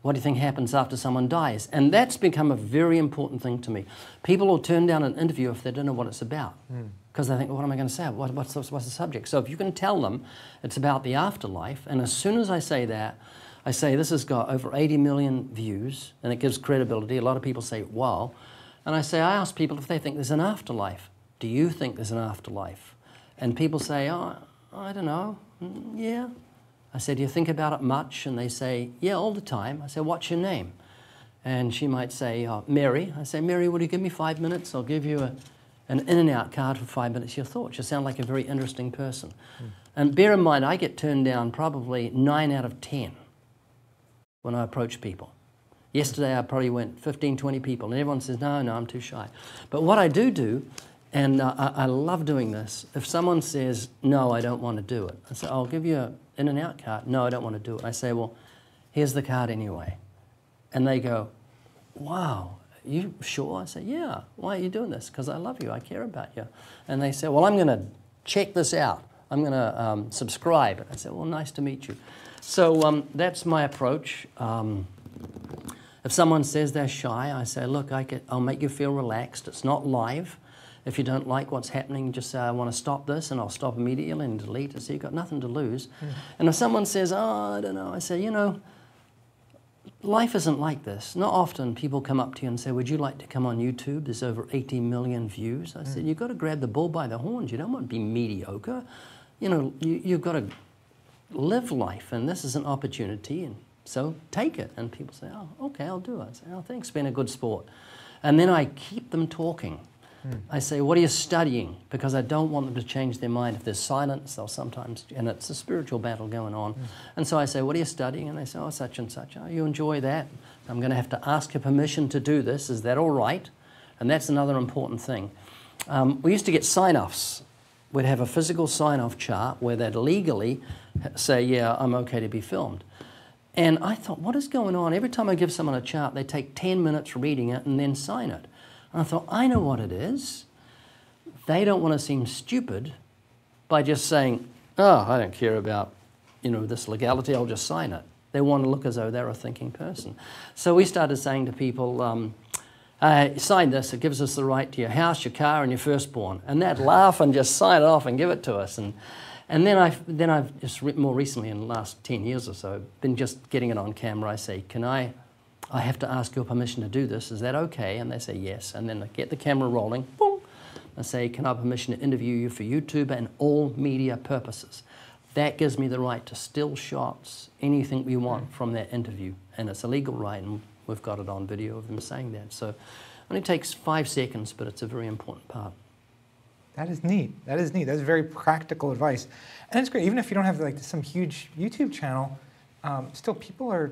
what do you think happens after someone dies? And that's become a very important thing to me. People will turn down an interview if they don't know what it's about. Because they think, what am I going to say? What's the subject? So if you can tell them it's about the afterlife, and as soon as I say that, I say this has got over 80 million views, and it gives credibility. A lot of people say, wow. And I say, I ask people if they think there's an afterlife. Do you think there's an afterlife? And people say, oh, I don't know. Yeah. I said, do you think about it much? And they say, yeah, all the time. I say, what's your name? And she might say, Mary. I say, Mary, would you give me 5 minutes? I'll give you an in-and-out card for 5 minutes. Your thoughts. You sound like a very interesting person. And bear in mind, I get turned down probably 9 out of 10 when I approach people. Yesterday, I probably went 15, 20 people, and everyone says, no, I'm too shy. But what I do, and I love doing this, if someone says, no, I don't want to do it, I say, I'll give you an in-and-out card. No, I don't want to do it. I say, well, here's the card anyway. And they go, wow, you sure? I say, yeah. Why are you doing this? Because I love you. I care about you. And they say, well, I'm going to check this out. I'm going to subscribe. I say, well, nice to meet you. So that's my approach. If someone says they're shy, I say, look, I'll make you feel relaxed. It's not live. If you don't like what's happening, just say, I want to stop this, and I'll stop immediately and delete it. So you've got nothing to lose. And if someone says, oh, I don't know, I say, you know, life isn't like this. Not often people come up to you and say, would you like to come on YouTube? There's over 80 million views. I said, you've got to grab the bull by the horns. You don't want to be mediocre. You know, you've got to live life, and this is an opportunity, and so take it. And people say, oh, okay, I'll do it. I say, oh, thanks, it's been a good sport. And then I keep them talking. I say, what are you studying? Because I don't want them to change their mind. If there's silence, they'll sometimes, and it's a spiritual battle going on. And so I say, what are you studying? And they say, oh, such and such. Oh, you enjoy that? I'm going to have to ask your permission to do this. Is that all right? And that's another important thing. We used to get sign-offs. We'd have a physical sign-off chart where they'd legally say, yeah, I'm okay to be filmed. And I thought, what is going on? Every time I give someone a chart, they take 10 minutes reading it and then sign it. And I thought, I know what it is. They don't want to seem stupid by just saying, oh, I don't care about, you know, this legality, I'll just sign it. They want to look as though they're a thinking person. So we started saying to people, sign this, it gives us the right to your house, your car, and your firstborn. And they'd laugh and just sign it off and give it to us. And then I've just more recently, in the last 10 years or so, been just getting it on camera. I say, I have to ask your permission to do this. Is that okay? And they say yes. And then I get the camera rolling. Boom. I say, can I have permission to interview you for YouTube and all media purposes? That gives me the right to still shots, anything we want from that interview. And it's a legal right, and we've got it on video of him saying that. So it only takes 5 seconds, but it's a very important part. That is neat. That is neat. That's very practical advice. And it's great. Even if you don't have like some huge YouTube channel, still people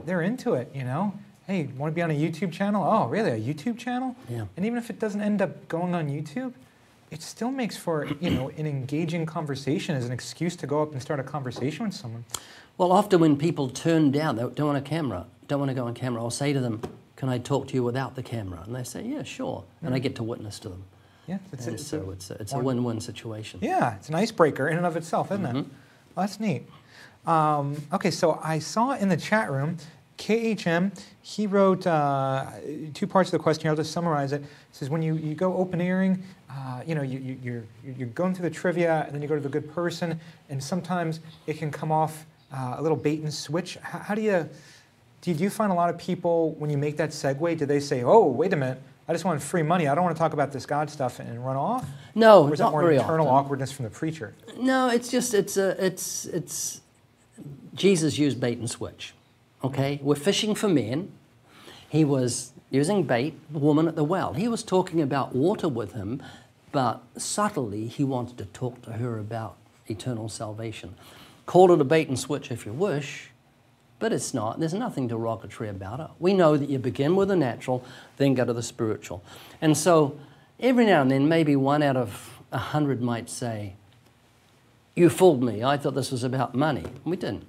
they're into it, you know? Hey, want to be on a YouTube channel? Oh, really? A YouTube channel? Yeah. And even if it doesn't end up going on YouTube, it still makes for, you know, an engaging conversation as an excuse to go up and start a conversation with someone. Well, often when people turn down, they don't want a camera, don't want to go on camera, I'll say to them, can I talk to you without the camera? And they say, yeah, sure. And I get to witness to them. Yeah, It's a win-win situation. Yeah, it's an icebreaker in and of itself, isn't it? Well, that's neat. Okay, so I saw in the chat room, KHM, he wrote 2 parts of the question. I'll just summarize it. It says when you go open earing, you know, you're going through the trivia, and then you go to the good person, and sometimes it can come off a little bait and switch. How do you find a lot of people, when you make that segue, do they say, oh, wait a minute, I just want free money, I don't want to talk about this God stuff, and run off? No, or is that not more very internal often. awkwardness from the preacher? No, it's just, Jesus used bait and switch, okay? We're fishing for men. He was using bait, the woman at the well. He was talking about water with him, but subtly he wanted to talk to her about eternal salvation. Call it a bait and switch if you wish, but it's not. There's nothing derogatory about it. We know that you begin with the natural, then go to the spiritual. And so every now and then, maybe 1 out of 100 might say, you fooled me. I thought this was about money. We didn't.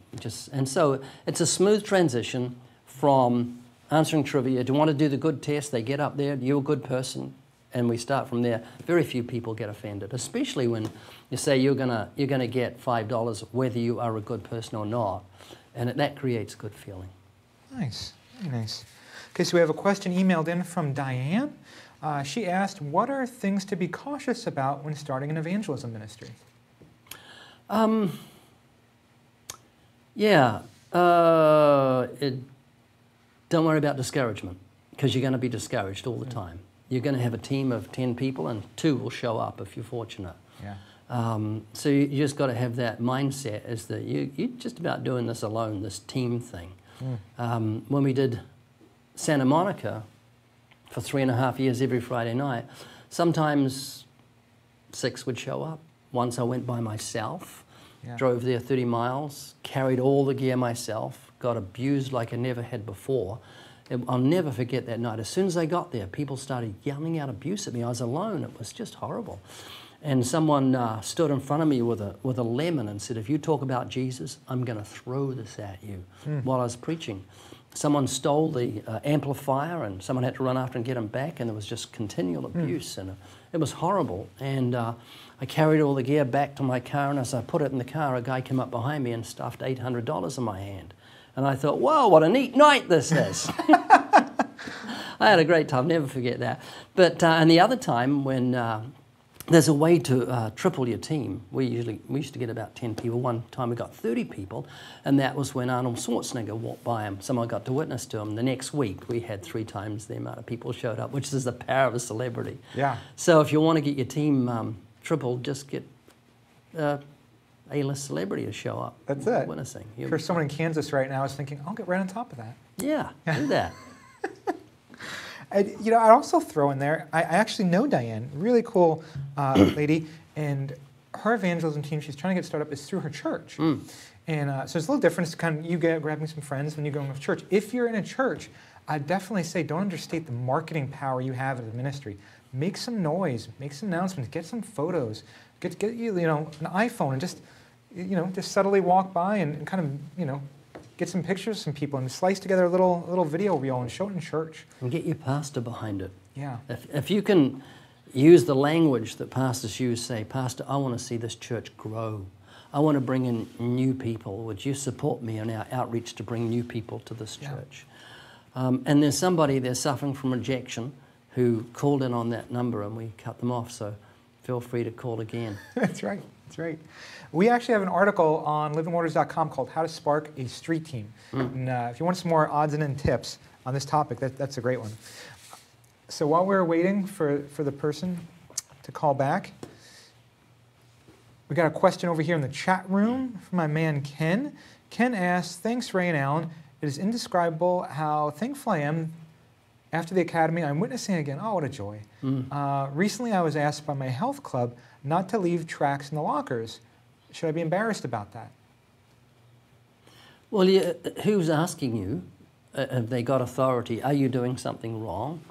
And so it's a smooth transition from answering trivia. Do you want to do the good test? They get up there. You're a good person. And we start from there. Very few people get offended, especially when you say you're gonna get $5 whether you are a good person or not. And that creates good feeling. Nice, very nice. Okay, so we have a question emailed in from Diane. She asked, what are things to be cautious about when starting an evangelism ministry? Don't worry about discouragement, because you're going to be discouraged all the time. You're going to have a team of 10 people and 2 will show up if you're fortunate. Yeah. So you just got to have that mindset is that you're just about doing this alone, this team thing. When we did Santa Monica for 3.5 years every Friday night, sometimes 6 would show up. Once I went by myself, drove there 30 miles, carried all the gear myself, got abused like I never had before. I'll never forget that night. As soon as I got there, people started yelling out abuse at me. I was alone. It was just horrible. And someone stood in front of me with a lemon and said, if you talk about Jesus, I'm going to throw this at you while I was preaching. Someone stole the amplifier and someone had to run after and get him back, and there was just continual abuse. And it was horrible. And I carried all the gear back to my car, and as I put it in the car, a guy came up behind me and stuffed $800 in my hand. And I thought, whoa, what a neat night this is. I had a great time, never forget that. But and the other time when there's a way to triple your team. We used to get about 10 people. One time we got 30 people, and that was when Arnold Schwarzenegger walked by him. Someone got to witness to him. The next week we had 3 times the amount of people showed up, which is the power of a celebrity. Yeah. So if you want to get your team tripled, just get A-list celebrity to show up. That's it. Witnessing. For someone in Kansas right now is thinking, I'll get right on top of that. Yeah, do that. I'd also throw in there, I actually know Diane, really cool lady, and her evangelism team she's trying to get started up is through her church. And so it's a little different. It's kind of you grabbing some friends when you go into church. If you're in a church, I'd definitely say don't understate the marketing power you have as a ministry. Make some noise, make some announcements, get some photos, get you an iPhone and just subtly walk by and kind of get some pictures of some people and slice together a little video reel and show it in church. And get your pastor behind it. Yeah. If you can use the language that pastors use, say, Pastor, I want to see this church grow. I want to bring in new people. Would you support me in our outreach to bring new people to this church? And there's somebody there suffering from rejection who called in on that number and we cut them off. So feel free to call again. That's right. That's right. We actually have an article on livingwaters.com called How to Spark a Street Team. And if you want some more odds and ends tips on this topic, that's a great one. So while we're waiting for the person to call back, we got a question over here in the chat room from my man Ken. Ken asks, thanks Ray and Alan. It is indescribable how thankful I am. After the academy, I'm witnessing again. Oh, what a joy. Recently, I was asked by my health club not to leave tracts in the lockers. Should I be embarrassed about that? Well, who's asking you? Have they got authority? Are you doing something wrong?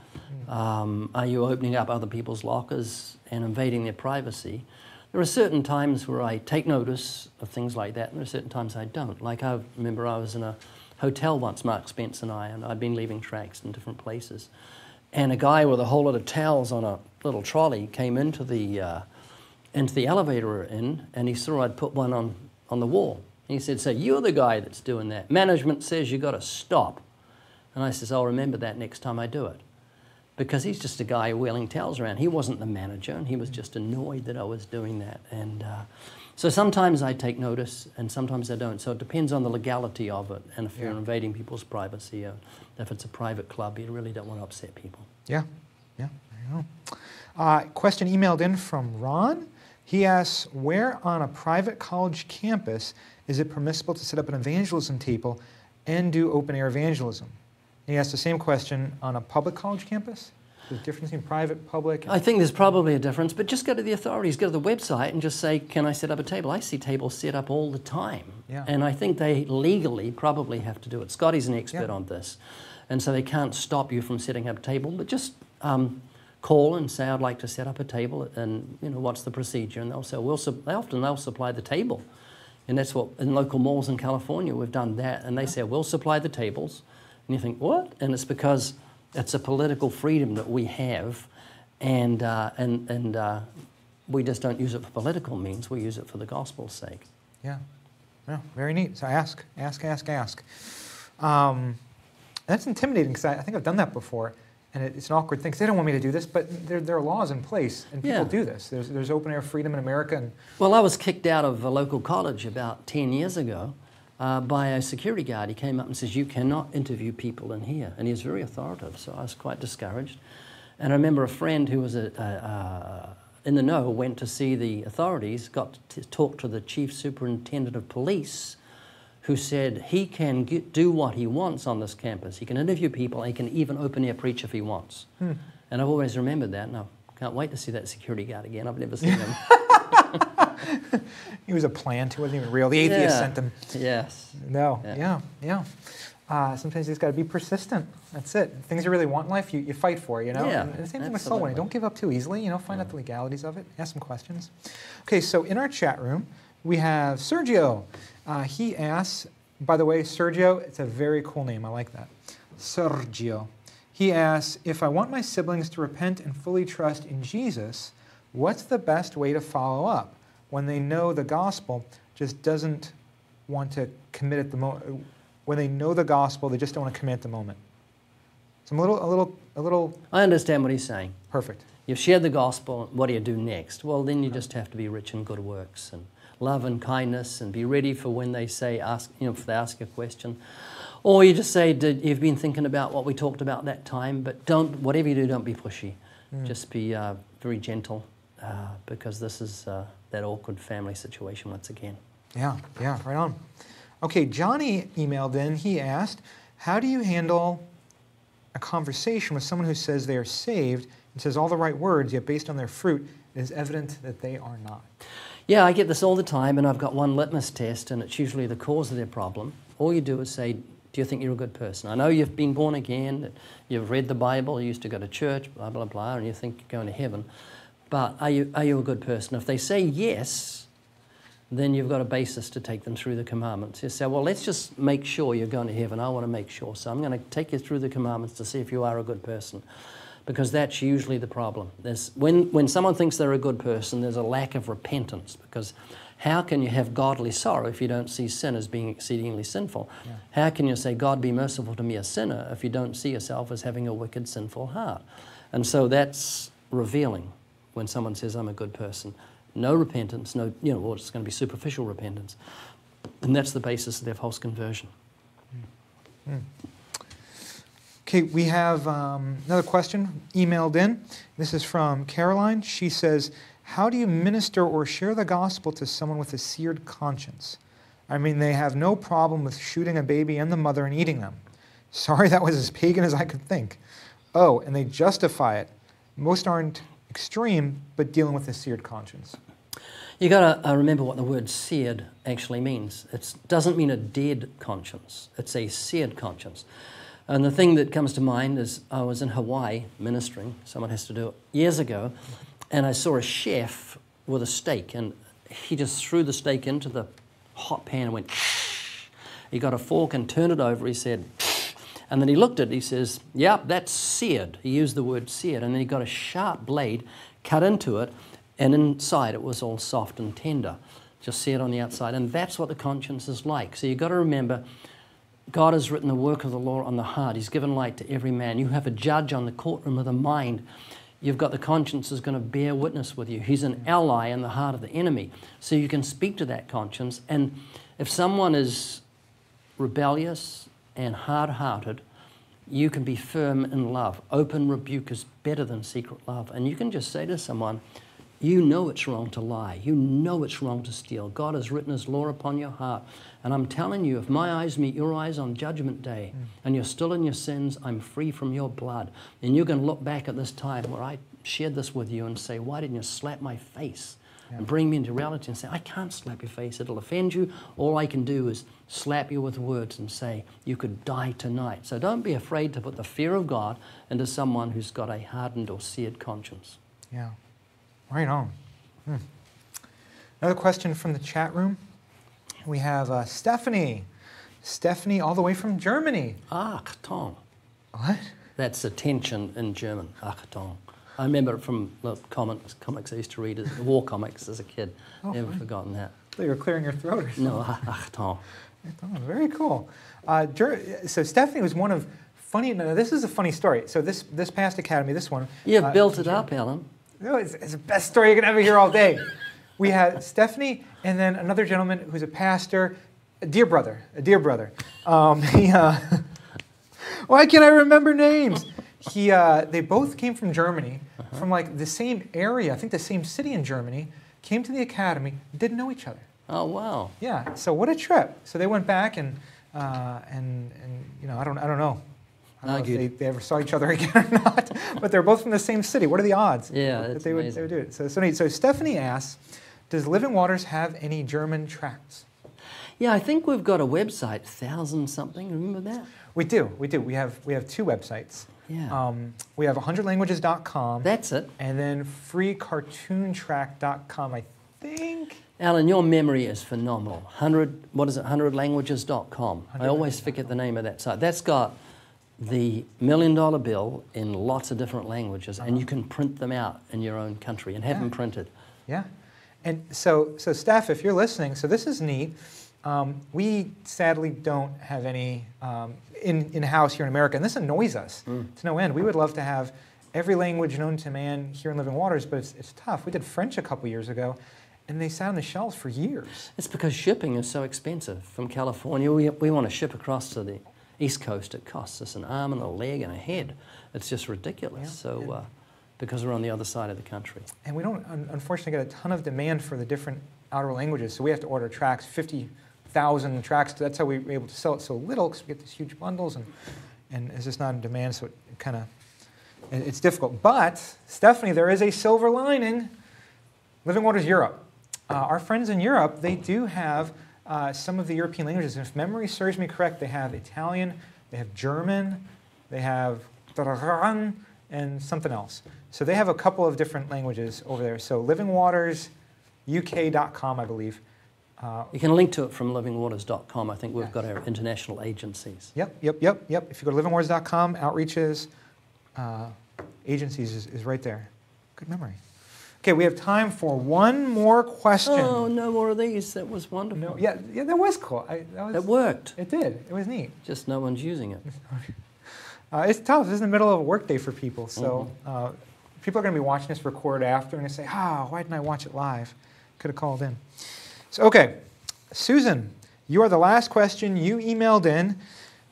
Are you opening up other people's lockers and invading their privacy? There are certain times where I take notice of things like that, and there are certain times I don't. Like I remember I was in a hotel once, Mark Spence and I'd been leaving tracts in different places. And a guy with a whole lot of towels on a little trolley came into the elevator we're in, and he saw I'd put one on the wall. And he said, so you're the guy that's doing that. Management says you got to stop. And I says, I'll remember that next time I do it. Because he's just a guy wheeling towels around. He wasn't the manager, and he was just annoyed that I was doing that. And so sometimes I take notice, and sometimes I don't. So it depends on the legality of it, and if you're invading people's privacy, or if it's a private club, you really don't want to upset people. Yeah, I know. Question emailed in from Ron. He asks, where on a private college campus is it permissible to set up an evangelism table and do open-air evangelism? And he asked the same question on a public college campus. There's a difference between private, public? I think there's probably a difference, but just go to the authorities, go to the website and just say, can I set up a table? I see tables set up all the time. Yeah. And I think they legally probably have to do it. Scotty's an expert on this. And so they can't stop you from setting up a table, but just call and say, I'd like to set up a table, and what's the procedure? And they'll say, they'll supply the table. And that's what, in local malls in California, we've done that. And they say, we'll supply the tables. And you think, what? And it's because it's a political freedom that we have, and we just don't use it for political means. We use it for the gospel's sake. Yeah, very neat. So ask. That's intimidating, because I think I've done that before, and it's an awkward thing, because they don't want me to do this, but there are laws in place, and people do this. There's open-air freedom in America. And well, I was kicked out of a local college about 10 years ago by a security guard. He came up and says, you cannot interview people in here. And he was very authoritative, so I was quite discouraged. And I remember a friend who was in the know went to see the authorities, got to talk to the chief superintendent of police, who said he can do what he wants on this campus. He can interview people, and he can even open-air preach if he wants. And I've always remembered that, and I can't wait to see that security guard again. I've never seen him. He was a plant. He wasn't even real. The atheist sent him. Yes. No. Yeah. Sometimes you just got to be persistent. That's it. Things you really want in life, you fight for. Yeah. And the same thing with soul winning. Don't give up too easily. Find out the legalities of it. Ask some questions. Okay. So in our chat room, we have Sergio. He asks. By the way, Sergio, it's a very cool name. I like that. Sergio. He asks, if I want my siblings to repent and fully trust in Jesus, what's the best way to follow up when they know the gospel just doesn't want to commit at the moment? When they know the gospel, they just don't want to commit at the moment. So I'm a little. I understand what he's saying. Perfect. You've shared the gospel. What do you do next? Well, then you just have to be rich in good works and love and kindness, and be ready for when they say if they ask a question. Or you just say, you've been thinking about what we talked about that time, but whatever you do, don't be pushy. Just be very gentle, because this is that awkward family situation once again. Yeah, right on. Okay, Johnny emailed in. He asked, how do you handle a conversation with someone who says they are saved and says all the right words, yet based on their fruit, it is evident that they are not? Yeah, I get this all the time, and I've got one litmus test, and it's usually the cause of their problem. All you do is say, do you think you're a good person? I know you've been born again, you've read the Bible, you used to go to church, blah, blah, blah, and you think you're going to heaven. But are you a good person? If they say yes, then you've got a basis to take them through the commandments. You say, well, let's just make sure you're going to heaven. I want to make sure. So I'm going to take you through the commandments to see if you are a good person. Because that's usually the problem. When someone thinks they're a good person, there's a lack of repentance. Because how can you have godly sorrow if you don't see sin as being exceedingly sinful? Yeah. How can you say, God, be merciful to me, a sinner, if you don't see yourself as having a wicked, sinful heart? And so that's revealing when someone says, I'm a good person. No repentance, it's going to be superficial repentance. And that's the basis of their false conversion. Okay, we have another question emailed in. This is from Caroline. She says, how do you minister or share the gospel to someone with a seared conscience? I mean, they have no problem with shooting a baby and the mother and eating them. Sorry, that was as pagan as I could think. Oh, and they justify it. Most aren't extreme, but dealing with a seared conscience. You got to remember what the word seared actually means. It doesn't mean a dead conscience. It's a seared conscience. And the thing that comes to mind is I was in Hawaii ministering. Someone has to do it years ago, and I saw a chef with a steak, and he just threw the steak into the hot pan and went. He got a fork and turned it over. He said, and then he looked at it. He says, "Yep, that's seared." He used the word seared, and then he got a sharp blade, cut into it. And inside it was all soft and tender, just seared on the outside. And that's what the conscience is like. So you've got to remember, God has written the work of the law on the heart. He's given light to every man. You have a judge on the courtroom of the mind. You've got the conscience is going to bear witness with you. He's an ally in the heart of the enemy. So you can speak to that conscience. And if someone is rebellious and hard-hearted, you can be firm in love. Open rebuke is better than secret love. And you can just say to someone, you know it's wrong to lie. You know it's wrong to steal. God has written His law upon your heart. And I'm telling you, if my eyes meet your eyes on Judgment Day and you're still in your sins, I'm free from your blood. And you can look back at this time where I shared this with you and say, why didn't you slap my face? And bring me into reality and say, I can't slap your face. It'll offend you. All I can do is slap you with words and say, you could die tonight. So don't be afraid to put the fear of God into someone who's got a hardened or seared conscience. Yeah. Right on. Another question from the chat room. We have Stephanie. Stephanie all the way from Germany. Achtung. What? That's attention in German. Achtung. I remember it from the comics I used to read, war comics as a kid. Never forgotten that. I thought you were clearing your throat or something. No, Achtung. Oh, very cool. So Stephanie was one of now this is a funny story. So this past academy, this one. You built it up, Alan. No, it's the best story you can ever hear all day. We had Stephanie and then another gentleman who's a pastor, a dear brother. Why can't I remember names? They both came from Germany, from like the same area, I think the same city in Germany, came to the academy, didn't know each other. Oh, wow. Yeah, so what a trip. So they went back and you know, I don't know. I don't know if they ever saw each other again or not, but they're both from the same city. What are the odds that they would do it? So Stephanie asks, does Living Waters have any German tracts? Yeah, I think we've got a website, 1,000 something. Remember that? We do. We have two websites. Yeah. We have 100languages.com. That's it. And then freecartoontrack.com, I think. Alan, your memory is phenomenal. 100languages.com. I always forget the name of that site. That's got the $1 million bill in lots of different languages, and you can print them out in your own country and have them printed. Yeah. And so Steph, if you're listening, so this is neat. We sadly don't have any in-house here in America, and this annoys us to no end. We would love to have every language known to man here in Living Waters, but it's tough. We did French a couple years ago, and they sat on the shelves for years. It's because shipping is so expensive. From California, we want to ship across to the East Coast. It costs us an arm and a leg and a head. It's just ridiculous. Because we're on the other side of the country. And we don't, unfortunately, get a ton of demand for the different outer languages, so we have to order tracks, 50,000 tracks. That's how we were able to sell it so little, because we get these huge bundles, and it's just not in demand, so it's difficult. But, Stephanie, there is a silver lining. Living Waters Europe. Our friends in Europe, they do have some of the European languages. And if memory serves me correct, they have Italian, they have German, they have and something else. So they have a couple of different languages over there. So livingwatersuk.com, I believe. You can link to it from livingwaters.com. I think we've got our international agencies. Yep. If you go to livingwaters.com, outreaches, agencies is right there. Good memory. Okay, we have time for one more question. Oh, no more of these. That was wonderful. No, yeah, that was cool. It worked. It did. It was neat. Just no one's using it. It's tough. This is in the middle of a workday for people. So people are going to be watching this record after and they say, why didn't I watch it live? Could have called in. So, okay, Susan, you are the last question you emailed in.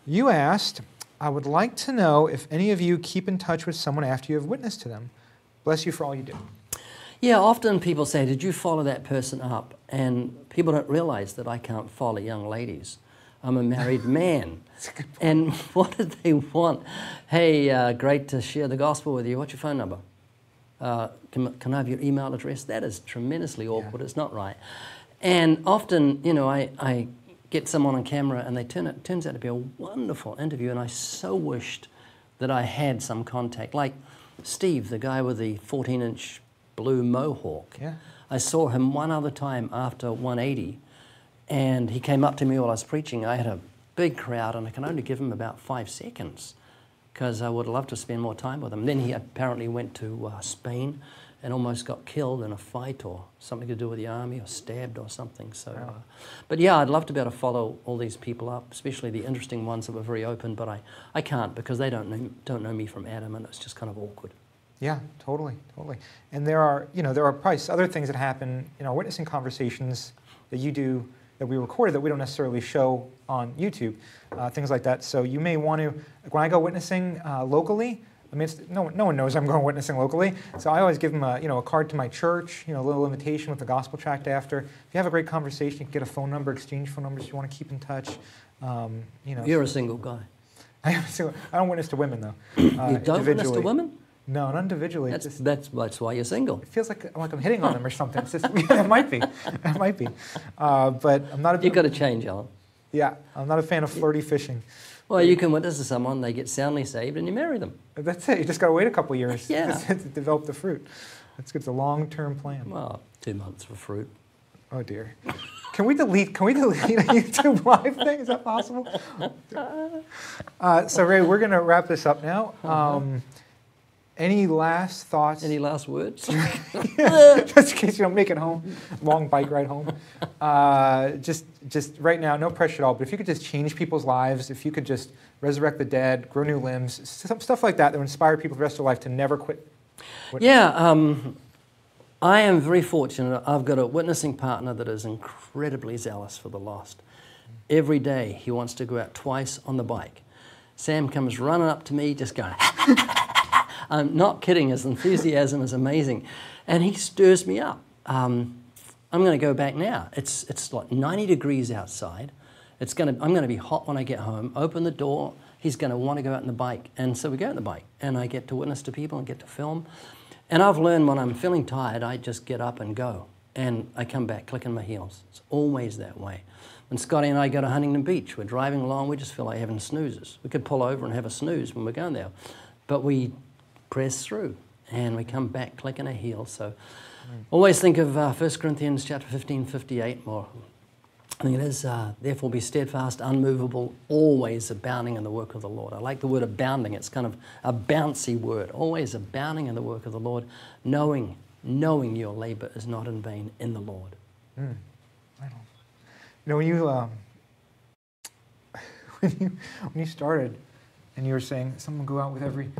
You asked, I would like to know if any of you keep in touch with someone after you have witnessed to them. Bless you for all you do. Yeah, often people say, did you follow that person up? And people don't realize that I can't follow young ladies. I'm a married man. And what did they want? Hey, great to share the gospel with you. What's your phone number? Can I have your email address? That is tremendously awkward. It's not right. And often, you know, I get someone on camera and it turns out to be a wonderful interview, and I so wished that I had some contact. Like Steve, the guy with the 14-inch blue mohawk. Yeah. I saw him one other time after 180, and he came up to me while I was preaching. I had a big crowd, and I can only give him about 5 seconds because I would love to spend more time with him. Then he apparently went to Spain and almost got killed in a fight or something to do with the army, or stabbed or something. So, but yeah, I'd love to be able to follow all these people up, especially the interesting ones that were very open, but I can't because they don't know me from Adam, and it's just kind of awkward. Yeah, totally. And there are probably other things that happen in our witnessing conversations that you do, that we recorded, that we don't necessarily show on YouTube, things like that. So you may want to, when I go witnessing locally, I mean, no one knows I'm going witnessing locally, so I always give them a card to my church, a little invitation with the gospel tract after. If you have a great conversation, you can get a phone number, exchange phone numbers if you want to keep in touch. You're a single guy. I am single. I don't witness to women, though. You don't witness to women? No, not individually. That's why you're single. It feels like I'm hitting on them or something. It's just, it might be. But I'm not a... You've got to change, Alan. Yeah, I'm not a fan of flirty fishing. Well, you can witness to someone, they get soundly saved, and you marry them. That's it. You just got to wait a couple of years to develop the fruit. It's a long-term plan. Well, 2 months for fruit. Oh, dear. Can we delete a YouTube live thing? Is that possible? So, Ray, we're going to wrap this up now. Any last thoughts? Any last words? Yeah, just in case you don't make it home. Long bike ride home. Just right now, no pressure at all, but if you could just change people's lives, if you could just resurrect the dead, grow new limbs, stuff like that would inspire people the rest of their life to never quit. Yeah, I am very fortunate. I've got a witnessing partner that is incredibly zealous for the lost. Every day he wants to go out twice on the bike. Sam comes running up to me just going, I'm not kidding, his enthusiasm is amazing. And he stirs me up. I'm going to go back now. It's like 90 degrees outside. I'm going to be hot when I get home. Open the door. He's going to want to go out on the bike. And so we go on the bike. And I get to witness to people and get to film. And I've learned when I'm feeling tired, I just get up and go. And I come back clicking my heels. It's always that way. When Scotty and I go to Huntington Beach, we're driving along, we just feel like having snoozes. We could pull over and have a snooze when we're going there. But we press through and we come back clicking our heels. So always think of 1 Corinthians chapter 15:58 more. I think it is, therefore be steadfast, unmovable, always abounding in the work of the Lord. I like the word abounding. It's kind of a bouncy word. Always abounding in the work of the Lord, knowing your labor is not in vain in the Lord. Right on. When you started and you were saying someone go out with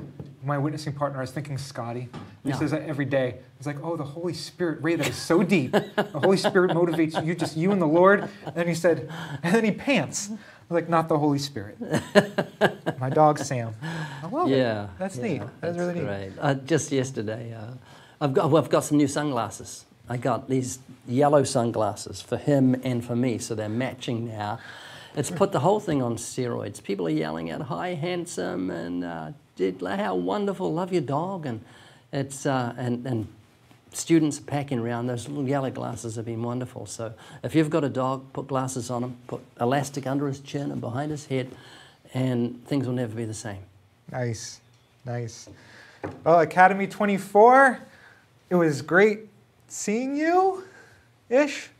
my witnessing partner, I was thinking Scotty. He says that every day. It's like, oh, the Holy Spirit, Ray, that is so deep. The Holy Spirit motivates you, just you and the Lord. And then he said, and then he pants. I was like, not the Holy Spirit. My dog, Sam. I love it. That's neat. That's really neat. Great. Just yesterday, I've got some new sunglasses. I got these yellow sunglasses for him and for me, so they're matching now. It's put the whole thing on steroids. People are yelling out, "Hi, handsome," and how wonderful, love your dog, and it's and students are packing around. Those little yellow glasses have been wonderful. So if you've got a dog, put glasses on him, put elastic under his chin and behind his head, and things will never be the same. Nice. Well, Academy 24, it was great seeing you-ish.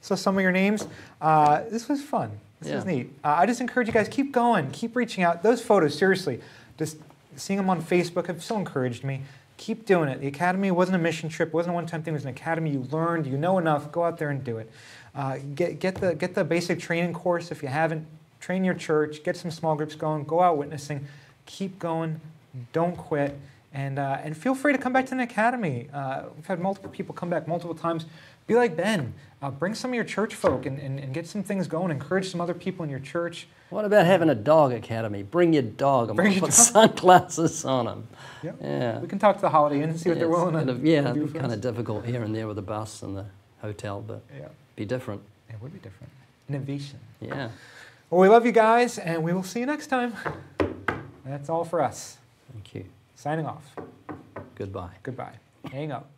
So some of your names. This was fun. This was neat. I just encourage you guys, keep going, keep reaching out. Those photos, seriously, just seeing them on Facebook have so encouraged me. Keep doing it. The Academy wasn't a mission trip, wasn't a one-time thing, it was an academy. You learned, you know enough, go out there and do it. Get the basic training course if you haven't. Train your church, get some small groups going, go out witnessing. Keep going, don't quit. And feel free to come back to an academy. We've had multiple people come back multiple times. Be like Ben. Bring some of your church folk and get some things going. Encourage some other people in your church. What about having a dog academy? Bring your dog. I'm Bring going to your put dog. sunglasses on him. Yep. Yeah. We can talk to the Holiday Inn and see what they're willing to Yeah, do it'd for be kind us. of difficult here and there with the bus and the hotel, but Yeah, be different. it would be different. Innovation. Yeah. Well, we love you guys, and we will see you next time. That's all for us. Thank you. Signing off. Goodbye. Goodbye. Hang up.